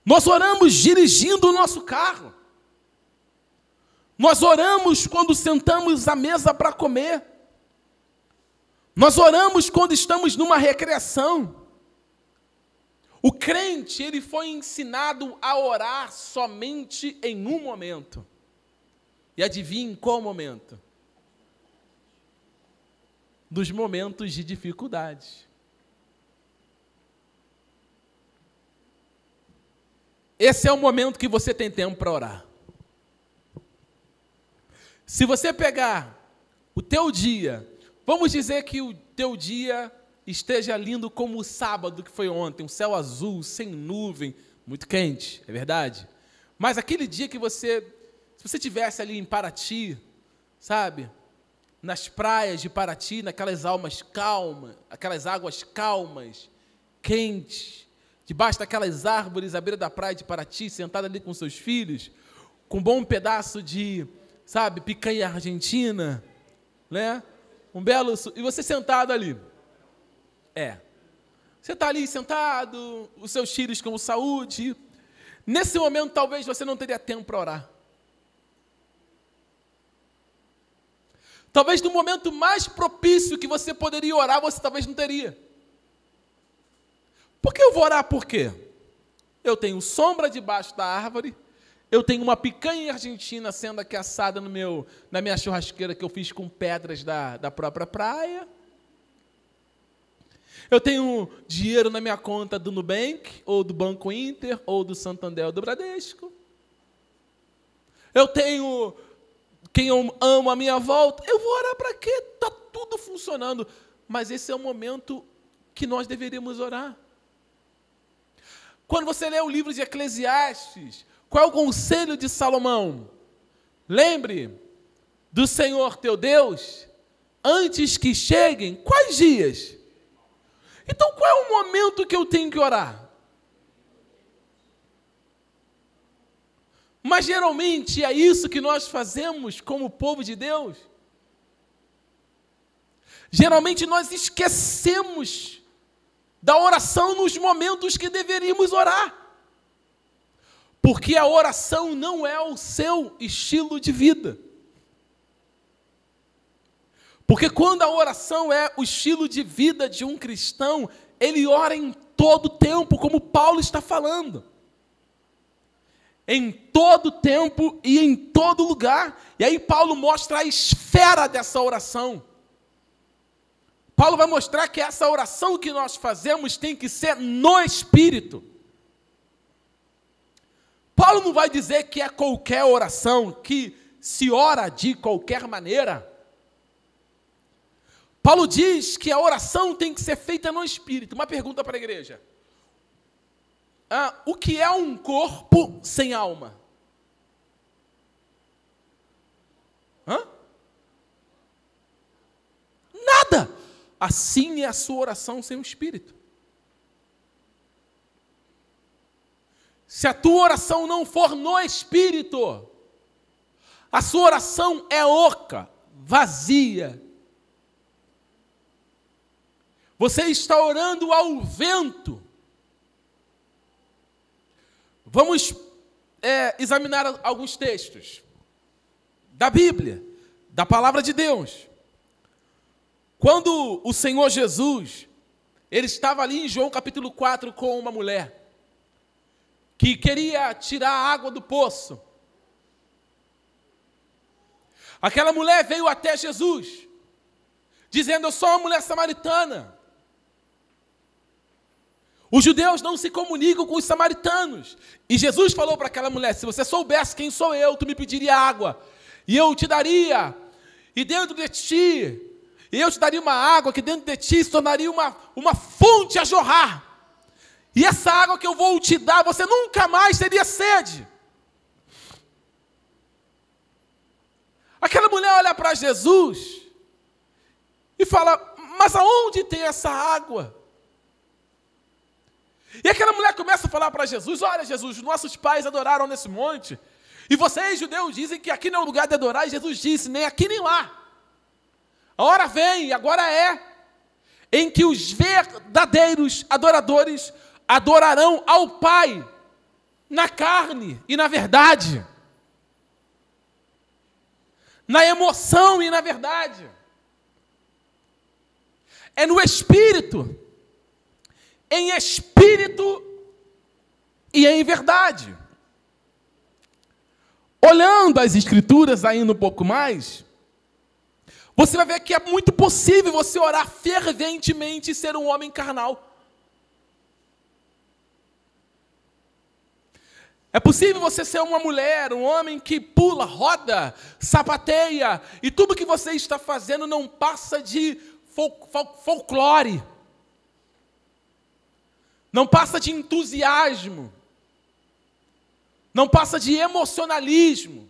Nós oramos dirigindo o nosso carro. Nós oramos quando sentamos à mesa para comer. Nós oramos quando estamos numa recreação. O crente, ele foi ensinado a orar somente em um momento. E adivinha em qual momento? Nos momentos de dificuldade. Esse é o momento que você tem tempo para orar. Se você pegar o teu dia, vamos dizer que o teu dia esteja lindo como o sábado que foi ontem, um céu azul, sem nuvem, muito quente, é verdade? Mas aquele dia que se você estivesse ali em Paraty, sabe? Nas praias de Paraty, naquelas aquelas águas calmas, quentes, debaixo daquelas árvores à beira da praia de Paraty, sentado ali com seus filhos, com um bom pedaço de, sabe, picanha argentina, né? Um belo... E você sentado ali. Você está ali sentado, os seus filhos com saúde. Nesse momento, talvez você não teria tempo para orar. Talvez no momento mais propício que você poderia orar, você talvez não teria. Por que eu vou orar? Por quê? Eu tenho sombra debaixo da árvore, eu tenho uma picanha argentina sendo aqui assada na minha churrasqueira que eu fiz com pedras da própria praia. Eu tenho dinheiro na minha conta do Nubank, ou do Banco Inter, ou do Santander, ou do Bradesco. Eu tenho quem eu amo à minha volta. Eu vou orar para quê? Está tudo funcionando. Mas esse é o momento que nós deveríamos orar. Quando você lê o livro de Eclesiastes, qual é o conselho de Salomão? Lembre do Senhor teu Deus, antes que cheguem, quais dias? Então, qual é o momento que eu tenho que orar? Mas, geralmente, é isso que nós fazemos como povo de Deus. Geralmente, nós esquecemos da oração nos momentos que deveríamos orar. Porque a oração não é o seu estilo de vida. Porque quando a oração é o estilo de vida de um cristão, ele ora em todo tempo, como Paulo está falando. Em todo tempo e em todo lugar. E aí Paulo mostra a esfera dessa oração. Paulo vai mostrar que essa oração que nós fazemos tem que ser no Espírito. Paulo não vai dizer que é qualquer oração, que se ora de qualquer maneira. Paulo diz que a oração tem que ser feita no Espírito. Uma pergunta para a igreja. O que é um corpo sem alma? Nada. assim é a sua oração sem o Espírito. Se a tua oração não for no Espírito, a sua oração é oca, vazia. Você está orando ao vento. Vamos examinar alguns textos da Bíblia, da Palavra de Deus. Quando o Senhor Jesus, ele estava ali em João capítulo 4 com uma mulher que queria tirar a água do poço. Aquela mulher veio até Jesus, dizendo: eu sou uma mulher samaritana. Os judeus não se comunicam com os samaritanos. E Jesus falou para aquela mulher: se você soubesse quem sou eu, tu me pediria água, e eu te daria, e dentro de ti, e eu te daria uma água que dentro de ti se tornaria uma fonte a jorrar. E essa água que eu vou te dar, você nunca mais teria sede. Aquela mulher olha para Jesus e fala: mas aonde tem essa água? E aquela mulher começa a falar para Jesus: olha, Jesus, nossos pais adoraram nesse monte, e vocês, judeus, dizem que aqui não é o lugar de adorar. E Jesus disse: nem aqui nem lá. A hora vem, e agora é, em que os verdadeiros adoradores adorarão ao Pai na carne e na verdade, na emoção e na verdade. É no Espírito, em Espírito e em verdade. Olhando as Escrituras ainda um pouco mais, você vai ver que é muito possível você orar ferventemente e ser um homem carnal. É possível você ser uma mulher, um homem que pula, roda, sapateia, e tudo que você está fazendo não passa de folclore, não passa de entusiasmo, não passa de emocionalismo,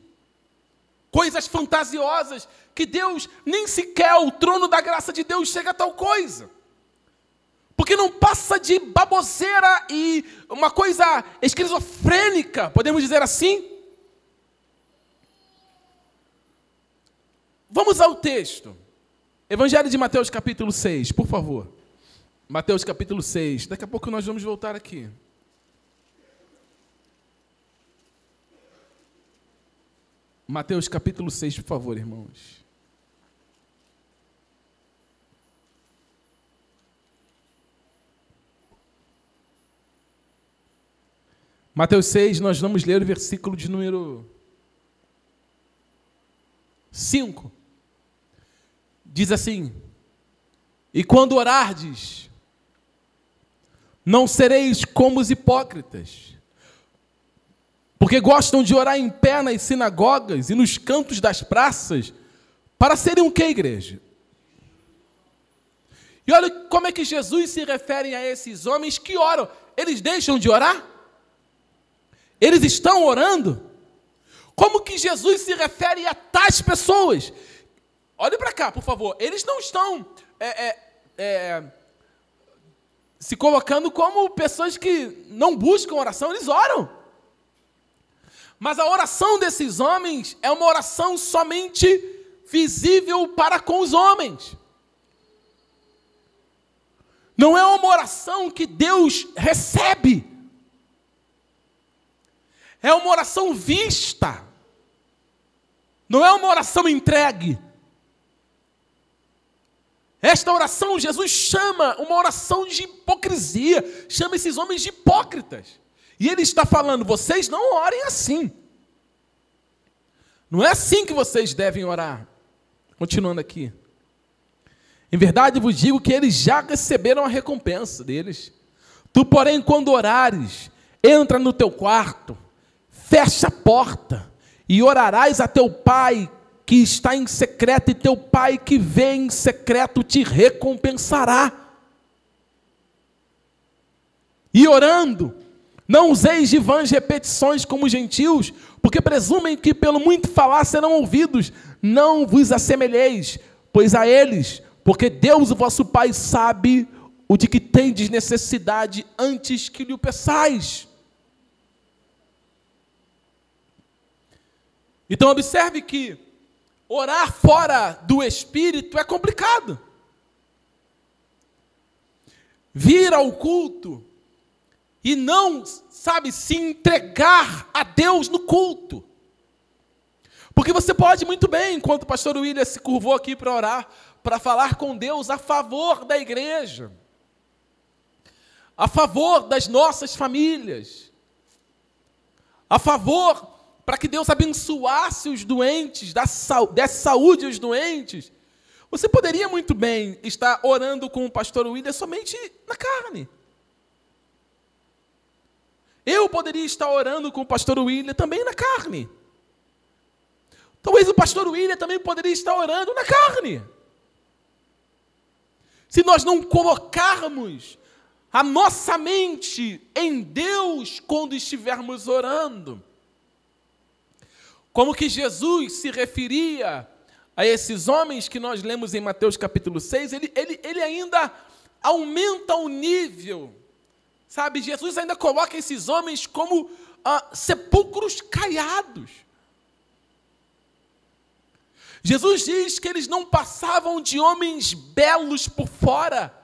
coisas fantasiosas que Deus nem sequer, o trono da graça de Deus chega a tal coisa. Porque não passa de baboseira e uma coisa esquizofrênica, podemos dizer assim? Vamos ao texto. Evangelho de Mateus capítulo 6, por favor. Mateus capítulo 6. Daqui a pouco nós vamos voltar aqui. Mateus capítulo 6, por favor, irmãos. Mateus 6, nós vamos ler o versículo de número 5. Diz assim: e quando orardes, não sereis como os hipócritas, porque gostam de orar em pé nas sinagogas e nos cantos das praças, para serem o quê, igreja? E olha como é que Jesus se refere a esses homens que oram. Eles deixam de orar? Eles estão orando? Como que Jesus se refere a tais pessoas? Olhe para cá, por favor. Eles não estão se colocando como pessoas que não buscam oração, eles oram. Mas a oração desses homens é uma oração somente visível para com os homens. Não é uma oração que Deus recebe. É uma oração vista. Não é uma oração entregue. Esta oração, Jesus chama uma oração de hipocrisia. Chama esses homens de hipócritas. E ele está falando: vocês não orem assim. Não é assim que vocês devem orar. Continuando aqui. Em verdade vos digo que eles já receberam a recompensa deles. Tu, porém, quando orares, entra no teu quarto, fecha a porta e orarás a teu Pai que está em secreto, e teu Pai que vê em secreto te recompensará. E orando, não useis de vãs repetições como os gentios, porque presumem que pelo muito falar serão ouvidos. Não vos assemelheis, pois a eles Porque Deus, o vosso Pai, sabe o de que tendes necessidade antes que lhe o peçais. Então observe que orar fora do Espírito é complicado. Vir ao culto e não, se entregar a Deus no culto. Porque você pode muito bem, enquanto o pastor William se curvou aqui para orar, para falar com Deus a favor da igreja, a favor das nossas famílias, a favor para que Deus abençoasse os doentes, desse saúde aos doentes. Você poderia muito bem estar orando com o pastor William somente na carne. Eu poderia estar orando com o pastor William também na carne. Talvez o pastor William também poderia estar orando na carne. Se nós não colocarmos a nossa mente em Deus quando estivermos orando. Como que Jesus se referia a esses homens que nós lemos em Mateus capítulo 6, ele ainda aumenta o nível, sabe? Jesus ainda coloca esses homens como sepulcros caiados. Jesus diz que eles não passavam de homens belos por fora.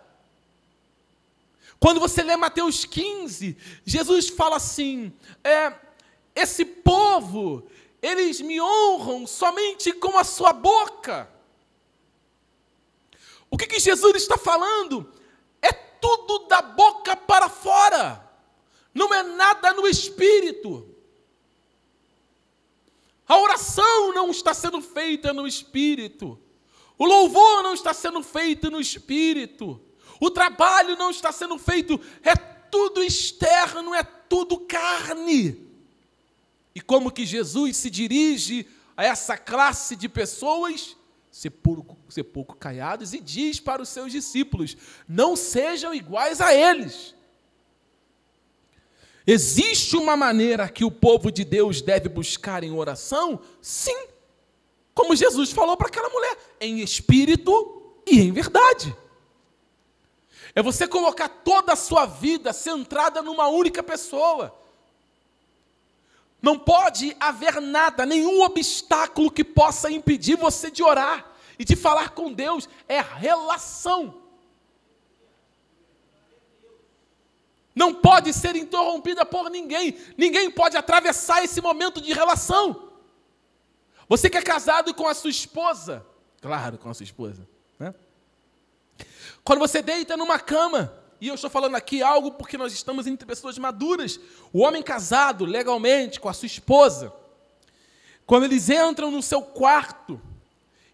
Quando você lê Mateus 15, Jesus fala assim, esse povo, eles me honram somente com a sua boca. O que Jesus está falando? É tudo da boca para fora. Não é nada no espírito. A oração não está sendo feita no espírito. O louvor não está sendo feito no espírito. O trabalho não está sendo feito. É tudo externo, é tudo carne. E como que Jesus se dirige a essa classe de pessoas? Sepulcro caiados, e diz para os seus discípulos, não sejam iguais a eles. Existe uma maneira que o povo de Deus deve buscar em oração? Sim, como Jesus falou para aquela mulher, em espírito e em verdade. É você colocar toda a sua vida centrada numa única pessoa. Não pode haver nada, nenhum obstáculo que possa impedir você de orar e de falar com Deus. É relação. Não pode ser interrompida por ninguém. Ninguém pode atravessar esse momento de relação. Você que é casado com a sua esposa, claro, com a sua esposa, né? Quando você deita numa cama, e eu estou falando aqui algo porque nós estamos entre pessoas maduras, o homem casado legalmente com a sua esposa, quando eles entram no seu quarto,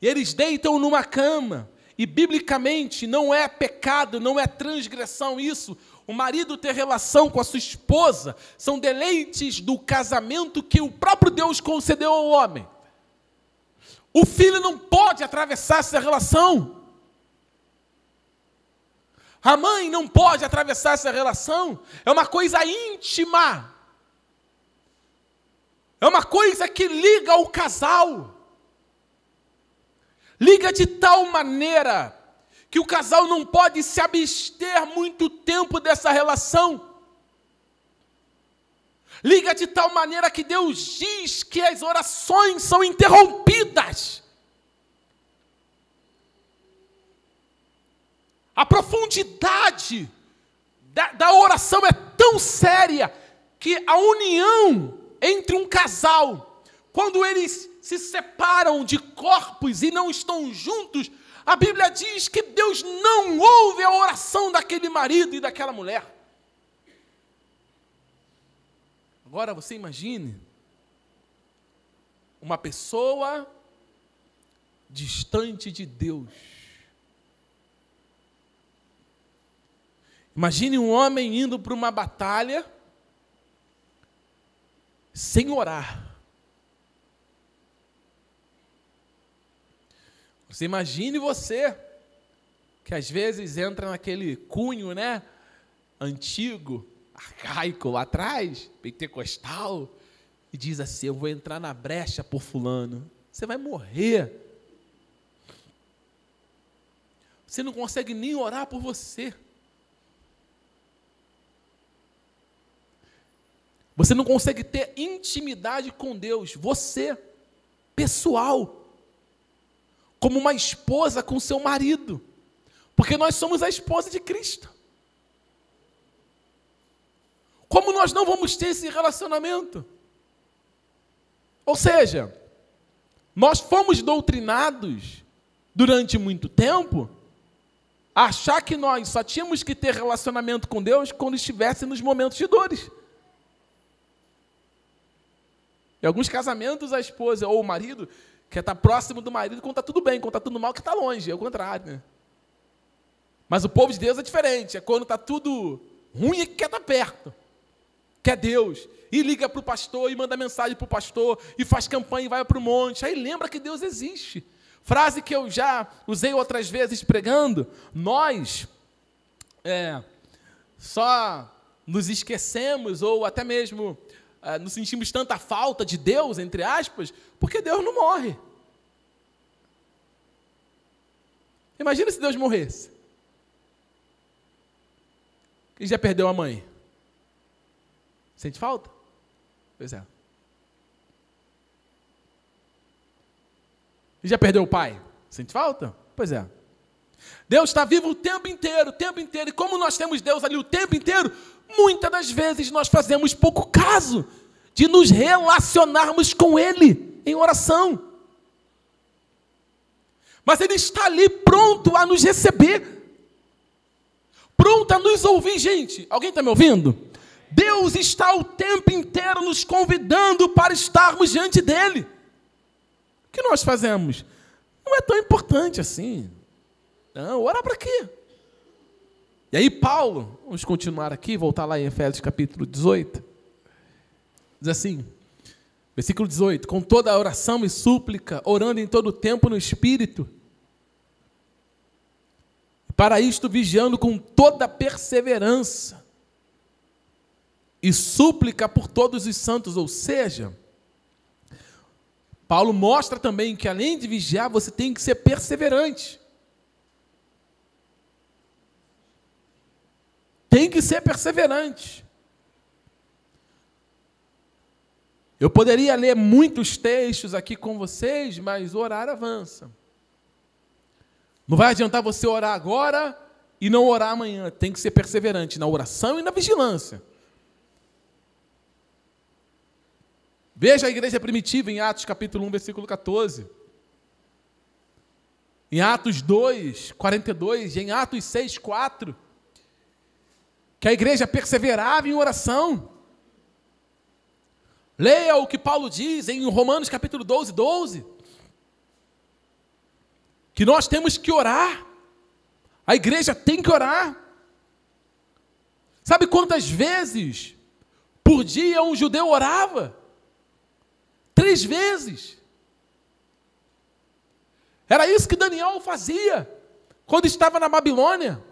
e eles deitam numa cama, e biblicamente não é pecado, não é transgressão isso, o marido ter relação com a sua esposa, são deleites do casamento que o próprio Deus concedeu ao homem. O filho não pode atravessar essa relação. A mãe não pode atravessar essa relação. É uma coisa íntima. É uma coisa que liga o casal. Liga de tal maneira que o casal não pode se abster muito tempo dessa relação. Liga de tal maneira que Deus diz que as orações são interrompidas. A profundidade da oração é tão séria que a união entre um casal, quando eles se separam de corpos e não estão juntos, a Bíblia diz que Deus não ouve a oração daquele marido e daquela mulher. Agora você imagine uma pessoa distante de Deus. Imagine um homem indo para uma batalha sem orar. Você imagine você, que às vezes entra naquele cunho, né, antigo, arcaico lá atrás, pentecostal, e diz assim, eu vou entrar na brecha por fulano. Você vai morrer. você não consegue nem orar por você. Você não consegue ter intimidade com Deus, você, pessoal, como uma esposa com seu marido, porque nós somos a esposa de Cristo. Como nós não vamos ter esse relacionamento? Ou seja, nós fomos doutrinados durante muito tempo a achar que nós só tínhamos que ter relacionamento com Deus quando estivesse nos momentos de dores. Em alguns casamentos, a esposa ou o marido quer estar próximo do marido quando está tudo bem, quando está tudo mal, que está longe, é o contrário, né? Mas o povo de Deus é diferente, é quando está tudo ruim e quer estar perto, quer Deus, e liga para o pastor, e manda mensagem para o pastor, e faz campanha e vai para o monte, aí lembra que Deus existe. Frase que eu já usei outras vezes pregando, nós só nos esquecemos, ou até mesmo nos sentimos tanta falta de Deus, entre aspas, porque Deus não morre. Imagina se Deus morresse. Quem já perdeu a mãe? Sente falta? Pois é. E já perdeu o pai? Sente falta? Pois é. Deus está vivo o tempo inteiro, e como nós temos Deus ali o tempo inteiro, muitas das vezes nós fazemos pouco caso de nos relacionarmos com Ele em oração. Mas Ele está ali pronto a nos receber, pronto a nos ouvir. Gente, alguém está me ouvindo? Deus está o tempo inteiro nos convidando para estarmos diante dEle. O que nós fazemos? Não é tão importante assim. Não, orar para quê? E aí Paulo, vamos continuar aqui, voltar lá em Efésios capítulo 18, diz assim, versículo 18, com toda a oração e súplica, orando em todo o tempo no Espírito, para isto vigiando com toda perseverança e súplica por todos os santos, ou seja, Paulo mostra também que além de vigiar, você tem que ser perseverante. Tem que ser perseverante. Eu poderia ler muitos textos aqui com vocês, mas o horário avança. Não vai adiantar você orar agora e não orar amanhã. Tem que ser perseverante na oração e na vigilância. Veja a igreja primitiva em Atos capítulo 1, versículo 14. Em Atos 2, 42, e em Atos 6, 4. Que a igreja perseverava em oração. Leia o que Paulo diz em Romanos capítulo 12, 12. Que nós temos que orar. A igreja tem que orar. Sabe quantas vezes por dia um judeu orava? 3 vezes. Era isso que Daniel fazia quando estava na Babilônia.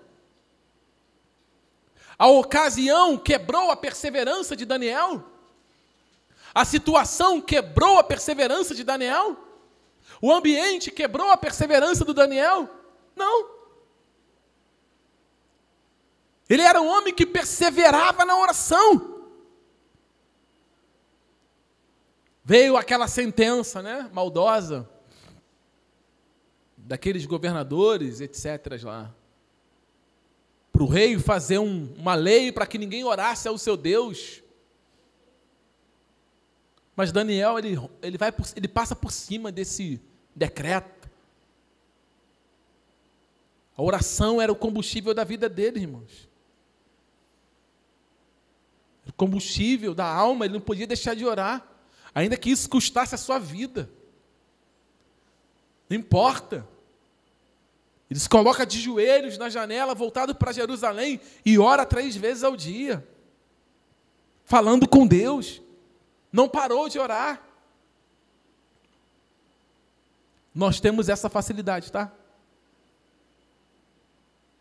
A ocasião quebrou a perseverança de Daniel. A situação quebrou a perseverança de Daniel. O ambiente quebrou a perseverança do Daniel. Não. Ele era um homem que perseverava na oração. Veio aquela sentença, né, maldosa, daqueles governadores, etc. lá. Para o rei fazer uma lei para que ninguém orasse ao seu Deus. Mas Daniel, ele passa por cima desse decreto. A oração era o combustível da vida dele, irmãos. O combustível da alma, ele não podia deixar de orar, ainda que isso custasse a sua vida. Não importa. Ele se coloca de joelhos na janela, voltado para Jerusalém, e ora 3 vezes ao dia, falando com Deus. Não parou de orar. Nós temos essa facilidade, tá?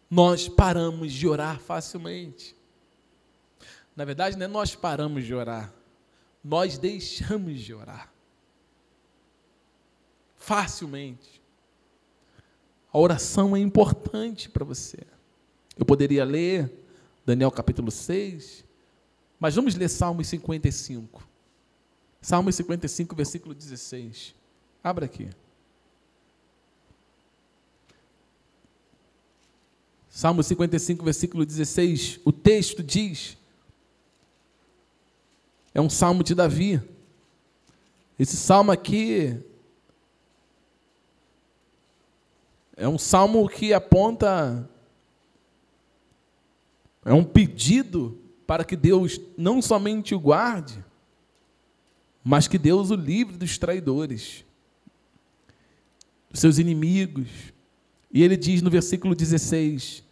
Nós paramos de orar facilmente. Na verdade, não é nós paramos de orar, nós deixamos de orar. Facilmente. A oração é importante para você. Eu poderia ler Daniel capítulo 6, mas vamos ler Salmos 55. Salmos 55, versículo 16. Abra aqui. Salmo 55, versículo 16, o texto diz, é um salmo de Davi. Esse salmo aqui é um salmo que aponta, é um pedido para que Deus não somente o guarde, mas que Deus o livre dos traidores, dos seus inimigos. E ele diz no versículo 16,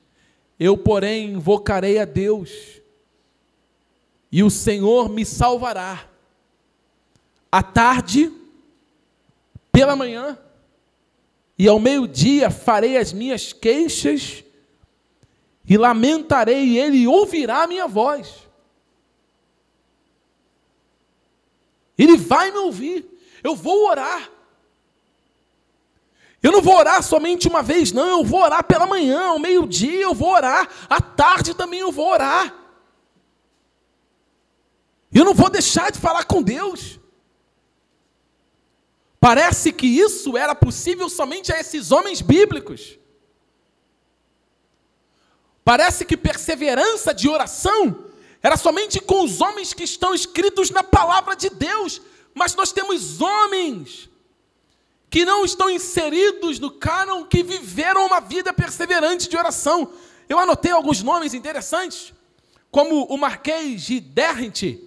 eu, porém, invocarei a Deus, e o Senhor me salvará. À tarde, pela manhã, e ao meio-dia farei as minhas queixas, e lamentarei, e ele ouvirá a minha voz. Ele vai me ouvir, eu vou orar. Eu não vou orar somente uma vez, não, eu vou orar pela manhã, ao meio-dia eu vou orar, à tarde também eu vou orar. Eu não vou deixar de falar com Deus. Parece que isso era possível somente a esses homens bíblicos. Parece que perseverança de oração era somente com os homens que estão escritos na palavra de Deus, mas nós temos homens que não estão inseridos no cânon, que viveram uma vida perseverante de oração. Eu anotei alguns nomes interessantes, como o Marquês de Derrent.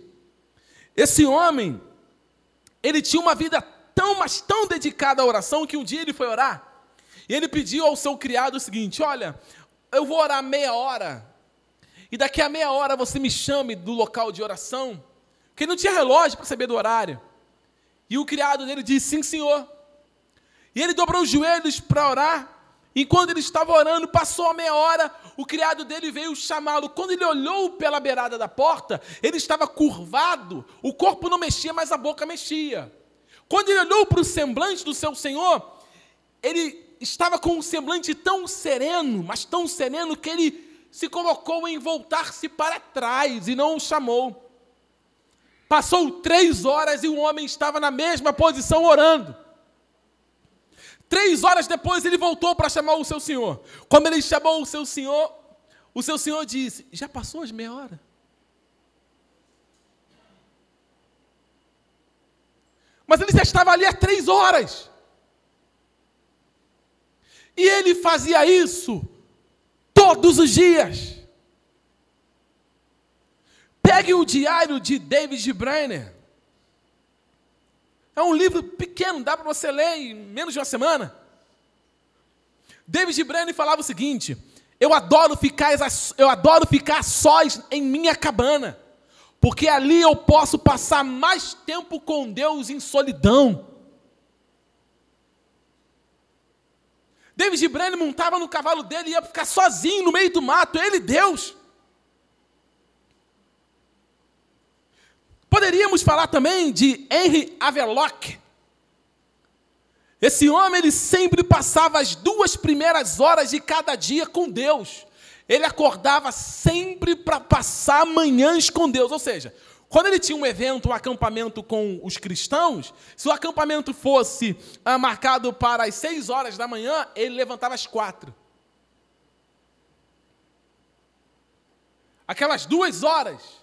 Esse homem, ele tinha uma vida tão, mas tão dedicada à oração, que um dia ele foi orar, e ele pediu ao seu criado o seguinte, olha, eu vou orar meia hora, e daqui a meia hora você me chame do local de oração, porque ele não tinha relógio para saber do horário. E o criado dele disse, sim senhor. E ele dobrou os joelhos para orar, e quando ele estava orando, passou a meia hora, o criado dele veio chamá-lo. Quando ele olhou pela beirada da porta, ele estava curvado, o corpo não mexia, mas a boca mexia. Quando ele olhou para o semblante do seu senhor, ele estava com um semblante tão sereno, mas tão sereno, que ele se colocou em voltar-se para trás e não o chamou. Passou 3 horas e o homem estava na mesma posição orando. 3 horas depois ele voltou para chamar o seu senhor. Quando ele chamou o seu senhor disse, já passou as meia hora? Mas ele já estava ali há 3 horas. E ele fazia isso todos os dias. Pegue o diário de David Brainerd. É um livro pequeno, dá para você ler em menos de uma semana. David Brainerd falava o seguinte, eu adoro ficar sós em minha cabana, porque ali eu posso passar mais tempo com Deus em solidão. David Brainerd montava no cavalo dele e ia ficar sozinho no meio do mato, ele e Deus. Poderíamos falar também de Henry Havelock. Esse homem, ele sempre passava as 2 primeiras horas de cada dia com Deus. Ele acordava sempre para passar manhãs com Deus. Ou seja, quando ele tinha um evento, um acampamento com os cristãos, se o acampamento fosse marcado para as 6 horas da manhã, ele levantava às 4. Aquelas 2 horas,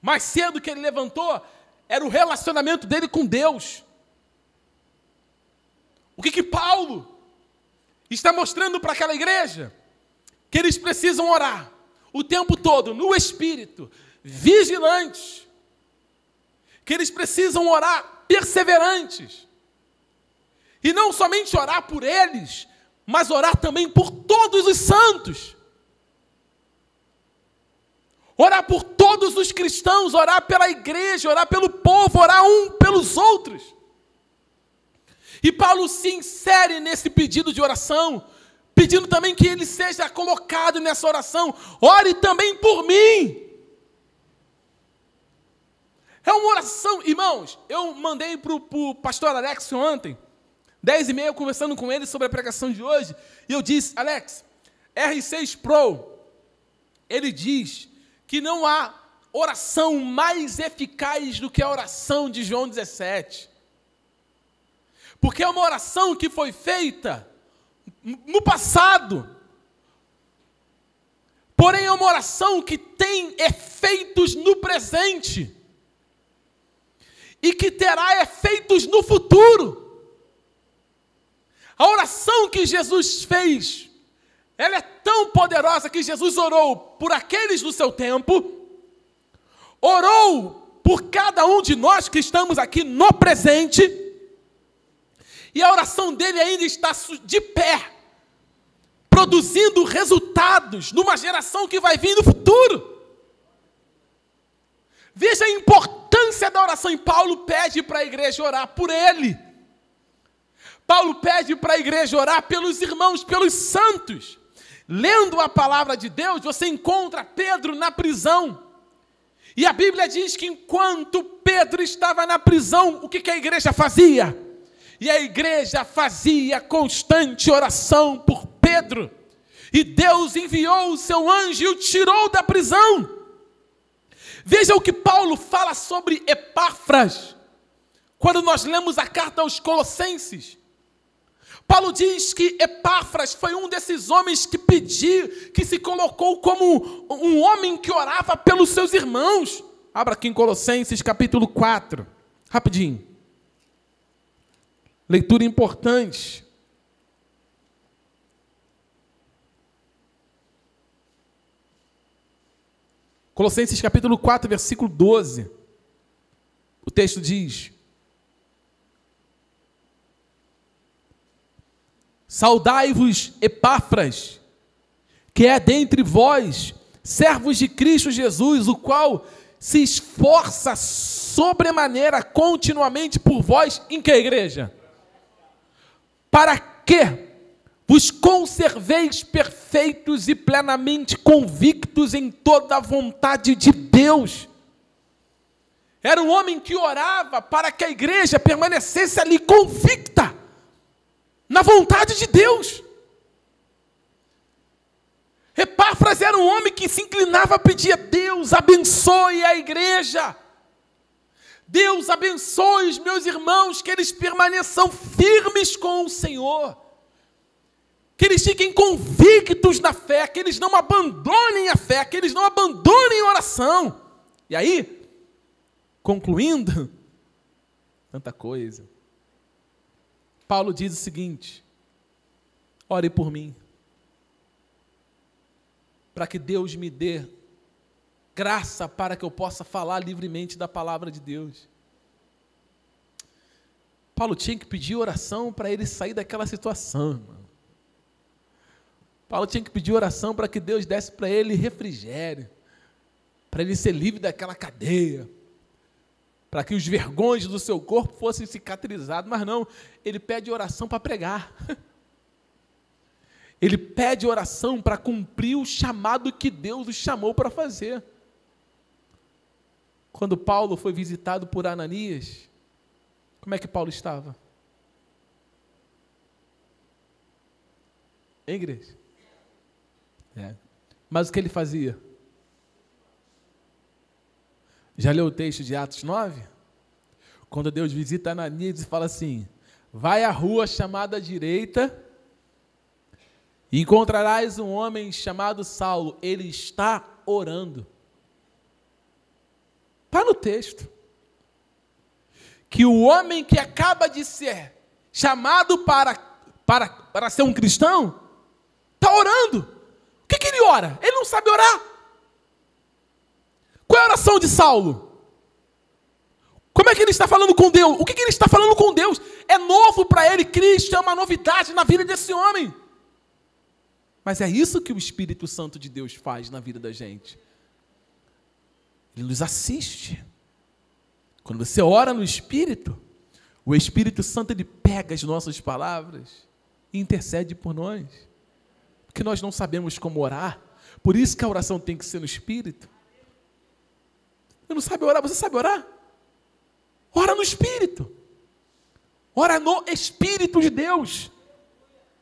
mais cedo que ele levantou, era o relacionamento dele com Deus. O que Paulo está mostrando para aquela igreja? Que eles precisam orar o tempo todo, no Espírito, vigilantes. Que eles precisam orar perseverantes. E não somente orar por eles, mas orar também por todos os santos. Orar por todos os cristãos, orar pela igreja, orar pelo povo, orar um pelos outros. E Paulo se insere nesse pedido de oração, pedindo também que ele seja colocado nessa oração. Ore também por mim. É uma oração, irmãos, eu mandei para o pastor Alex ontem, 10h30, conversando com ele sobre a pregação de hoje, e eu disse: Alex, R6 Pro, ele diz que não há oração mais eficaz do que a oração de João 17. Porque é uma oração que foi feita no passado. Porém, é uma oração que tem efeitos no presente. E que terá efeitos no futuro. A oração que Jesus fez, ela é tão poderosa que Jesus orou por aqueles do seu tempo, orou por cada um de nós que estamos aqui no presente, e a oração dele ainda está de pé, produzindo resultados numa geração que vai vir no futuro. Veja a importância da oração, e Paulo pede para a igreja orar por ele. Paulo pede para a igreja orar pelos irmãos, pelos santos. Lendo a palavra de Deus, você encontra Pedro na prisão. E a Bíblia diz que enquanto Pedro estava na prisão, o que a igreja fazia? E a igreja fazia constante oração por Pedro. E Deus enviou o seu anjo e o tirou da prisão. Veja o que Paulo fala sobre Epáfras. Quando nós lemos a carta aos Colossenses, Paulo diz que Epáfras foi um desses homens que pediu, que se colocou como um homem que orava pelos seus irmãos. Abra aqui em Colossenses capítulo 4, rapidinho. Leitura importante. Colossenses capítulo 4, versículo 12. O texto diz: saudai-vos, Epáfras, que é dentre vós, servos de Cristo Jesus, o qual se esforça sobremaneira continuamente por vós, em que igreja? Para que vos conserveis perfeitos e plenamente convictos em toda a vontade de Deus. Era um homem que orava para que a igreja permanecesse ali convicta na vontade de Deus. Epáfras era um homem que se inclinava a pedir a Deus: abençoe a igreja. Deus abençoe os meus irmãos, que eles permaneçam firmes com o Senhor. Que eles fiquem convictos na fé, que eles não abandonem a fé, que eles não abandonem a oração. E aí, concluindo, tanta coisa, Paulo diz o seguinte: ore por mim, para que Deus me dê graça para que eu possa falar livremente da palavra de Deus. Paulo tinha que pedir oração para ele sair daquela situação, irmão. Paulo tinha que pedir oração para que Deus desse para ele refrigério, para ele ser livre daquela cadeia, para que os vergões do seu corpo fossem cicatrizados. Mas não, ele pede oração para pregar. Ele pede oração para cumprir o chamado que Deus o chamou para fazer. Quando Paulo foi visitado por Ananias, como é que Paulo estava? Hein, igreja? Mas o que ele fazia? Já leu o texto de Atos 9? Quando Deus visita Ananias e fala assim: vai à rua chamada direita e encontrarás um homem chamado Saulo, ele está orando. Está no texto. Que o homem que acaba de ser chamado para ser um cristão, está orando. O que ele ora? Ele não sabe orar. Qual é a oração de Saulo? Como é que ele está falando com Deus? O que ele está falando com Deus? É novo para ele. Cristo é uma novidade na vida desse homem. Mas é isso que o Espírito Santo de Deus faz na vida da gente. Ele nos assiste. Quando você ora no Espírito, o Espírito Santo ele pega as nossas palavras e intercede por nós. Porque nós não sabemos como orar. Por isso que a oração tem que ser no Espírito. Você não sabe orar? Você sabe orar? Ora no Espírito. ora no Espírito de Deus.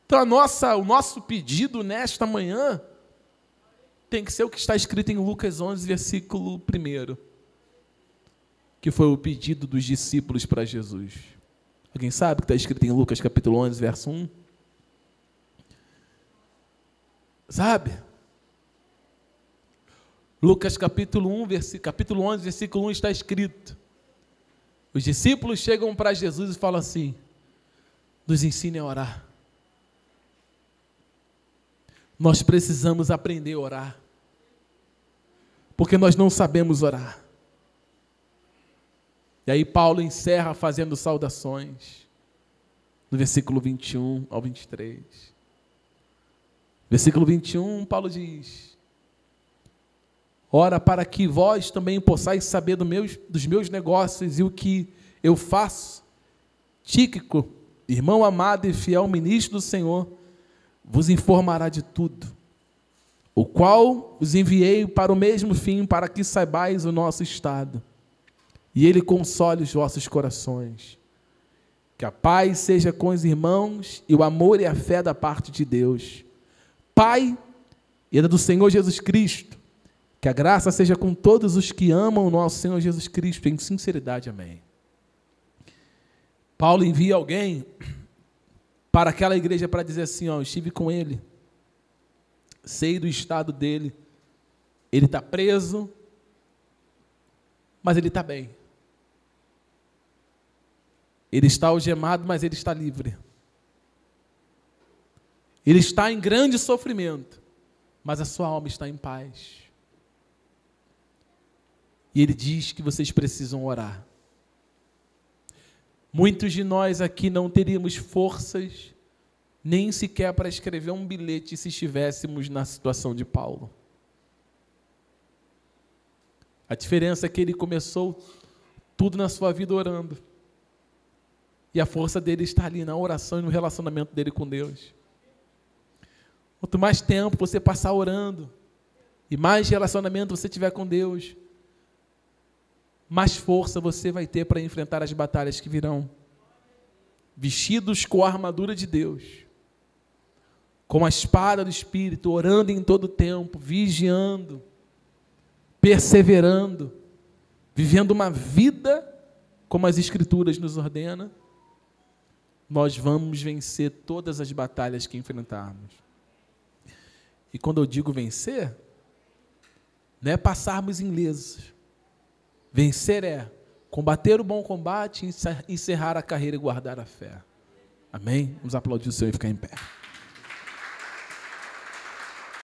Então o nosso pedido nesta manhã tem que ser o que está escrito em Lucas 11, versículo 1, que foi o pedido dos discípulos para Jesus. Alguém sabe o que está escrito em Lucas capítulo 11, verso 1? Sabe? Lucas capítulo 11, versículo 1 está escrito: os discípulos chegam para Jesus e falam assim: nos ensine a orar. Nós precisamos aprender a orar, porque nós não sabemos orar. E aí Paulo encerra fazendo saudações, no versículo 21 ao 23. Versículo 21, Paulo diz: ora, para que vós também possais saber dos meus negócios e o que eu faço, Tíquico, irmão amado e fiel ministro do Senhor, vos informará de tudo, o qual os enviei para o mesmo fim, para que saibais o nosso estado, e ele console os vossos corações. Que a paz seja com os irmãos e o amor e a fé da parte de Deus, Pai, e da do Senhor Jesus Cristo. Que a graça seja com todos os que amam o nosso Senhor Jesus Cristo em sinceridade. Amém. Paulo envia alguém para aquela igreja para dizer assim: ó, eu estive com ele, sei do estado dele, ele está preso, mas ele está bem. Ele está algemado, mas ele está livre. Ele está em grande sofrimento, mas a sua alma está em paz. E ele diz que vocês precisam orar. Muitos de nós aqui não teríamos forças nem sequer para escrever um bilhete se estivéssemos na situação de Paulo. A diferença é que ele começou tudo na sua vida orando. E a força dele está ali na oração e no relacionamento dele com Deus. Quanto mais tempo você passar orando e mais relacionamento você tiver com Deus, mais força você vai ter para enfrentar as batalhas que virão. Vestidos com a armadura de Deus, com a espada do Espírito, orando em todo tempo, vigiando, perseverando, vivendo uma vida como as Escrituras nos ordenam, nós vamos vencer todas as batalhas que enfrentarmos. E quando eu digo vencer, não é passarmos ilesos. Vencer é combater o bom combate, encerrar a carreira e guardar a fé. Amém? Vamos aplaudir o Senhor e ficar em pé.